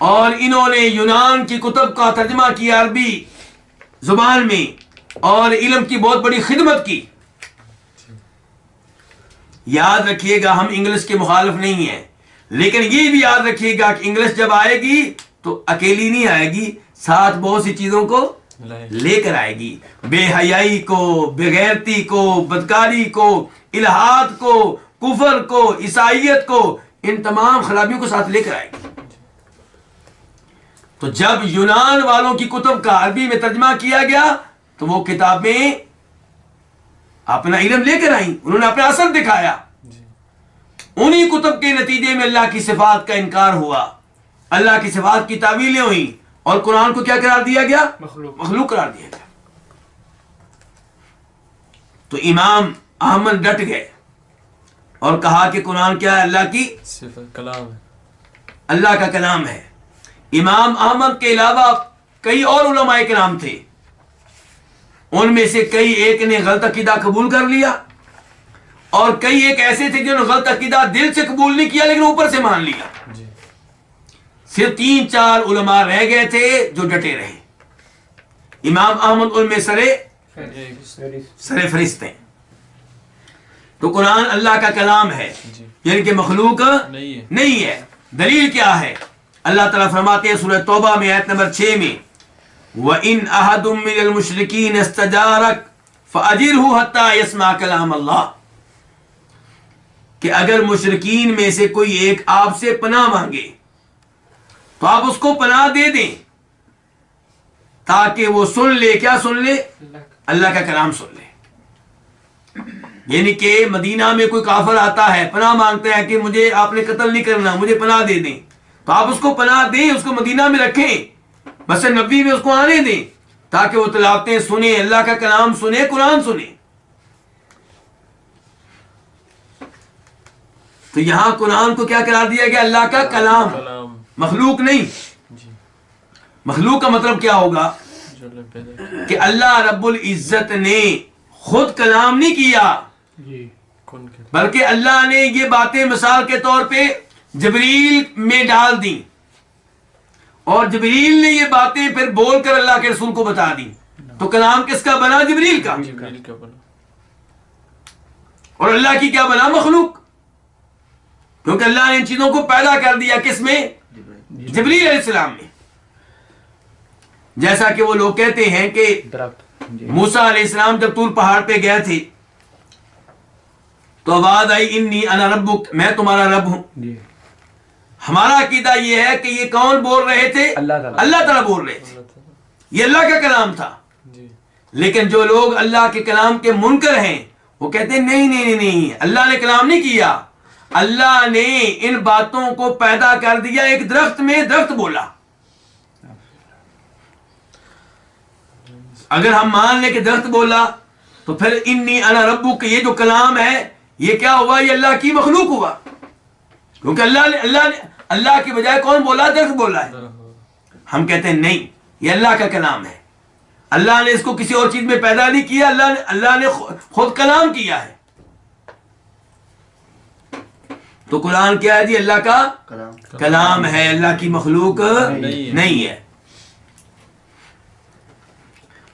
اور انہوں نے یونان کی کتب کا ترجمہ کیا عربی زبان میں اور علم کی بہت بڑی خدمت کی. یاد رکھیے گا ہم انگلش کے مخالف نہیں ہیں، لیکن یہ بھی یاد رکھیے گا کہ انگلش جب آئے گی تو اکیلی نہیں آئے گی، ساتھ بہت سی چیزوں کو لے کر آئے گی. بے حیائی کو، بغیرتی کو، بدکاری کو، الہاد کو، کفر کو، عیسائیت کو، ان تمام خرابیوں کو ساتھ لے کر آئے گی. تو جب یونان والوں کی کتب کا عربی میں ترجمہ کیا گیا تو وہ کتابیں اپنا علم لے کر آئیں، انہوں نے اپنا اثر دکھایا. انہی کتب کے نتیجے میں اللہ کی صفات کا انکار ہوا، اللہ کی صفات کی تعویلیں ہوئیں اور قرآن کو کیا قرار دیا گیا؟ مخلوق قرار دیا گیا. تو امام احمد ڈٹ گئے اور کہا کہ قرآن کیا ہے؟ اللہ کی صفت، کلام ہے، اللہ کا کلام ہے. امام احمد کے علاوہ کئی اور علماء کرام تھے، ان میں سے کئی ایک نے غلط عقیدہ قبول کر لیا اور کئی ایک ایسے تھے جنہوں نے غلط عقیدہ دل سے قبول نہیں کیا لیکن اوپر سے مان لیا. صرف 3-4 علماء رہ گئے تھے جو ڈٹے رہے. امام احمد ان میں سر فہرست ہیں. تو قرآن اللہ کا کلام ہے، یعنی کہ مخلوق نہیں ہے. دلیل کیا ہے؟ اللہ تعالیٰ فرماتے ہیں سورہ توبہ میں آیت نمبر 6 میں وَإِنْ أَحَدٌ مِّنَ الْمُشْرِكِينَ اسْتَجَارَكَ فَأَجِرْهُ حَتَّى يَسْمَعَ كَلَامَ اللَّهِ، کہ اگر مشرکین میں سے کوئی ایک آپ سے پناہ مانگے تو آپ اس کو پناہ دے دیں تاکہ وہ سن لے. کیا سن لے؟ اللہ کا کلام سن لے. یعنی کہ مدینہ میں کوئی کافر آتا ہے، پناہ مانگتا ہے کہ مجھے آپ نے قتل نہیں کرنا، مجھے پناہ دے دیں، تو آپ اس کو پناہ دیں، اس کو مدینہ میں رکھیں، بس نبی میں اس کو آنے دیں تاکہ وہ تلاوتیں سنیں، اللہ کا کلام سنیں، قرآن سنیں. تو یہاں قرآن کو کیا قرار دیا گیا؟ اللہ کا کلام، مخلوق نہیں. مخلوق کا مطلب کیا ہوگا؟ کہ اللہ رب العزت نے خود کلام نہیں کیا، بلکہ اللہ نے یہ باتیں مثال کے طور پہ جبریل میں ڈال دیں اور جبریل نے یہ باتیں پھر بول کر اللہ کے رسول کو بتا دی. تو کلام کس کا بنا؟ جبریل کا. اور اللہ کی کیا بنا؟ مخلوق. کیونکہ اللہ نے ان چیزوں کو پیدا کر دیا کس میں؟ جبریل علیہ السلام میں. جیسا کہ وہ لوگ کہتے ہیں کہ موسیٰ علیہ السلام جب طور پہاڑ پہ گئے تھے تو آواز آئی انی انا ربک، میں تمہارا رب ہوں. ہمارا عقیدہ یہ ہے کہ یہ کون بول رہے تھے؟ اللہ تعالیٰ بول رہے تھے، یہ اللہ کا کلام تھا. لیکن جو لوگ اللہ کے کلام کے منکر ہیں وہ کہتے ہیں نہیں نہیں نہیں، اللہ نے کلام نہیں کیا، اللہ نے ان باتوں کو پیدا کر دیا. ایک درخت میں درخت بولا. اگر ہم مان لیں کہ درخت بولا تو پھر انی انا ربک، یہ جو کلام ہے یہ کیا ہوا؟ یہ اللہ کی مخلوق ہوا. کیونکہ اللہ کی بجائے کون بولا؟ درخت بولا ہے. ہم کہتے ہیں نہیں، یہ اللہ کا کلام ہے، اللہ نے اس کو کسی اور چیز میں پیدا نہیں کیا، اللہ نے خود کلام کیا ہے. تو قرآن کیا ہے جی؟ اللہ کا کلام ہے، اللہ کی مخلوق نہیں ہے.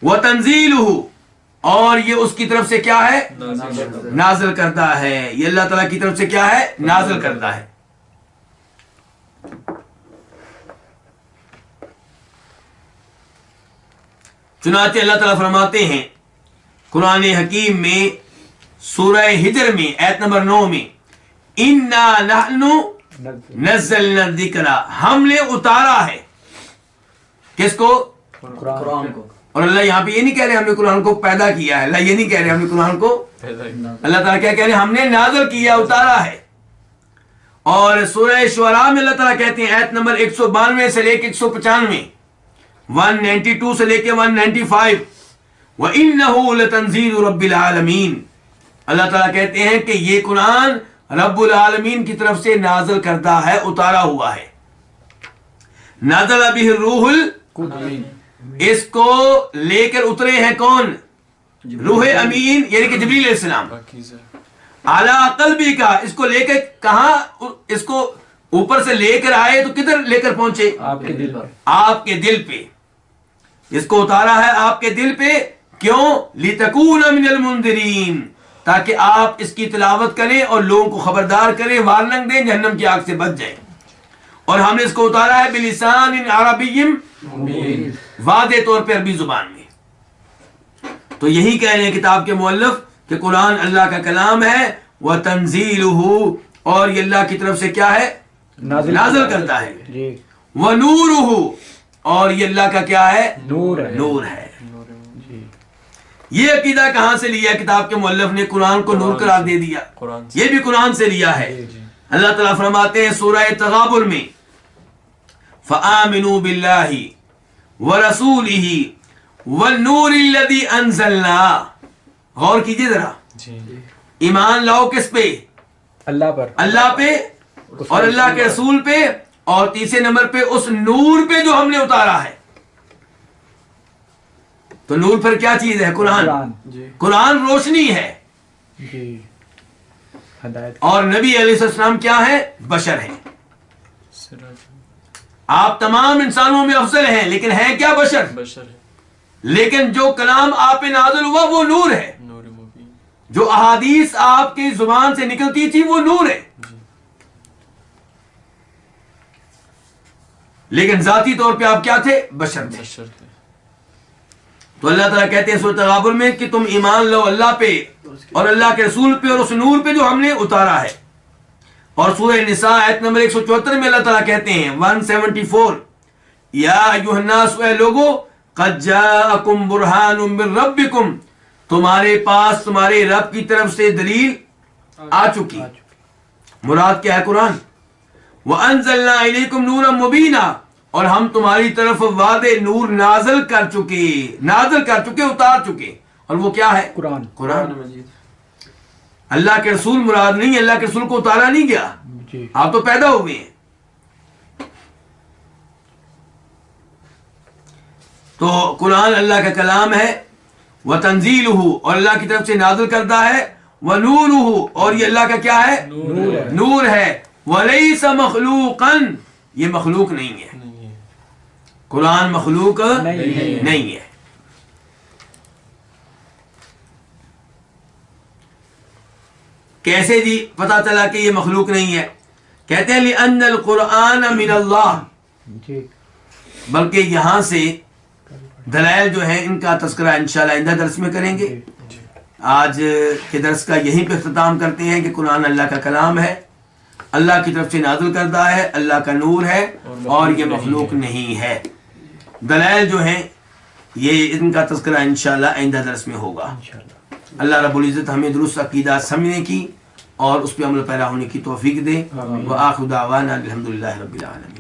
وَتَنزِيلُهُ، اور یہ اس کی طرف سے کیا ہے؟ نازل نازل کرتا ہے. یہ اللہ تعالیٰ کی طرف سے کیا ہے؟ نازل کرتا ہے. چنانچہ اللہ تعالیٰ فرماتے ہیں قرآن حکیم میں سورہ ہجر میں آیت نمبر 9 میں اِنَّا نَحْنُ نَزَّلْنَا الذِّكْرَ، ہم نے اتارا ہے. کس کو؟ قرآن کو. اور اللہ یہاں پہ یہ نہیں کہہ رہے ہم نے قرآن کو پیدا کیا ہے. اللہ یہ نہیں کہہ رہے ہم نے قرآن کو پیدا ہی اللہ تعالیٰ کیا کہہ رہے ہیں؟ ہم نے نازل کیا، اتارا ہے. اور سورہ شعراء میں اللہ تعالیٰ کہتے ہیں آیت نمبر 192 سے لے کے 195، 192 سے لے کے 195، وَإِنَّهُ لَتَنزِيلُ رَبِّ الْعَالَمِينَ. اللہ تعالیٰ کہتے ہیں کہ یہ قرآن رب العالمین کی طرف سے نازل کردہ ہے، اتارا ہوا ہے. نازل بِهِ الروح، اس کو لے کر اترے ہیں کون؟ روح امین، یعنی کہ جبریل علیہ السلام. پاکیزہ اعلیٰ قلبی کا، اس کو لے کے کہاں؟ اس کو اوپر سے لے کر آئے تو کدھر لے کر پہنچے؟ آپ کے دل پر. آپ کے دل پہ. اس کو اتارا ہے آپ کے دل پہ. کیوں؟ لِتَكُونَ مِنَ الْمُنذِرِينَ، تاکہ آپ اس کی تلاوت کریں اور لوگوں کو خبردار کریں، وارننگ دیں، جہنم کی آگ سے بچ جائیں. اور ہم نے اس کو اتارا ہے بِلِسَانٍ عَرَبِيٍّ مبین. واضح طور پہ عربی زبان میں. تو یہی کہہ رہے ہیں کتاب کے مؤلف کہ قرآن اللہ کا کلام ہے. وَتَنزِيلُهُ، اور یہ اللہ کی طرف سے کیا ہے؟ نازل کرتا ہے. جی. وَنُورُهُ، اور یہ اللہ کا کیا ہے؟ نور ہے. نور ہے. جی. یہ عقیدہ کہاں سے لیا کتاب کے مؤلف نے؟ قرآن کو نور قرار دے دیا. قرآن سے یہ بھی قرآن سے لیا ہے. اللہ تعالیٰ فرماتے ہیں سورہ تغابن میں فَآمِنُوا بِاللَّهِ وَرَسُولِهِ وَالنُّورِ الَّذِي أَنزَلْنَا. غور کیجئے ذرا. جی ایمان لاؤ کس پہ؟ اللہ پر. اللہ پہ اور اللہ کے رسول پہ، اور تیسرے نمبر پہ اس نور پہ جو ہم نے اتارا ہے. تو نور پھر کیا چیز ہے؟ قرآن. جی قرآن روشنی ہے. جی. ہدایت. اور نبی علیہ السلام کیا ہے؟ بشر ہیں. سراج آپ تمام انسانوں میں افضل ہیں، لیکن ہیں کیا؟ بشر. بشر ہے، لیکن جو کلام آپ پہ نازل ہوا وہ نور ہے. نور مبین. جو احادیث آپ کی زبان سے نکلتی تھی وہ نور ہے. جی لیکن ذاتی طور پہ آپ کیا تھے؟ بشر تھے. بشر تھے. تو اللہ تعالیٰ کہتے ہیں سورۃ تغابن میں کہ تم ایمان لو اللہ پہ اور اللہ کے رسول پہ اور اس نور پہ جو ہم نے اتارا ہے. اور سورہ نساء آیت نمبر 174 میں اللہ تعالیٰ کہتے ہیں 174، یا ایھا الناس، اے لوگو، قد جاءکم برہان من ربکم، تمہارے پاس تمہارے رب کی طرف سے دلیل آ چکی. مراد کیا ہے؟ قرآن. وَأَنزَلْنَا إِلَيْكُمْ نُورًا مُبِينًا، اور ہم تمہاری طرف واضح نور نازل کر چکے، اتار چکے. اور وہ کیا ہے؟ قرآن. قرآن. اللہ کے رسول مراد نہیں، اللہ کے رسول کو اتارا نہیں گیا. جی. آپ تو پیدا ہوئے ہیں. تو قرآن اللہ کا کلام ہے. وَتَنزِيلُهُ، اور اللہ کی طرف سے نازل کردہ ہے. وَنُورُهُ، اور یہ اللہ کا کیا ہے؟ نور ہے. نور ہے. وَلَيْسَ مَخْلُوقًا، یہ مخلوق نہیں ہے. نہیں ہے. قرآن مخلوق نہیں نہیں ہے. کیسے جی پتا چلا کہ یہ مخلوق نہیں ہے؟ کہتے ہیں لِأَنَّ الْقُرْآنَ مِنَ اللَّهِ، جی. بلکہ یہاں سے دلائل جو ہیں ان کا تذکرہ انشاءاللہ آئندہ درس میں کریں گے. آج کے درس کا یہیں پہ اختتام کرتے ہیں کہ قرآن اللہ کا کلام ہے، اللہ کی طرف سے نازل کردہ ہے، اللہ کا نور ہے، اور یہ مخلوق نہیں ہے. دلائل جو ہیں یہ ان کا تذکرہ انشاءاللہ آئندہ درس میں ہوگا. انشاءاللہ. اللہ رب العزت ہمیں درست عقیدہ سمجھنے کی اور اس پہ عمل پیرا ہونے کی توفیق دے. وآخر دعوانا الحمدللہ رب العالمین.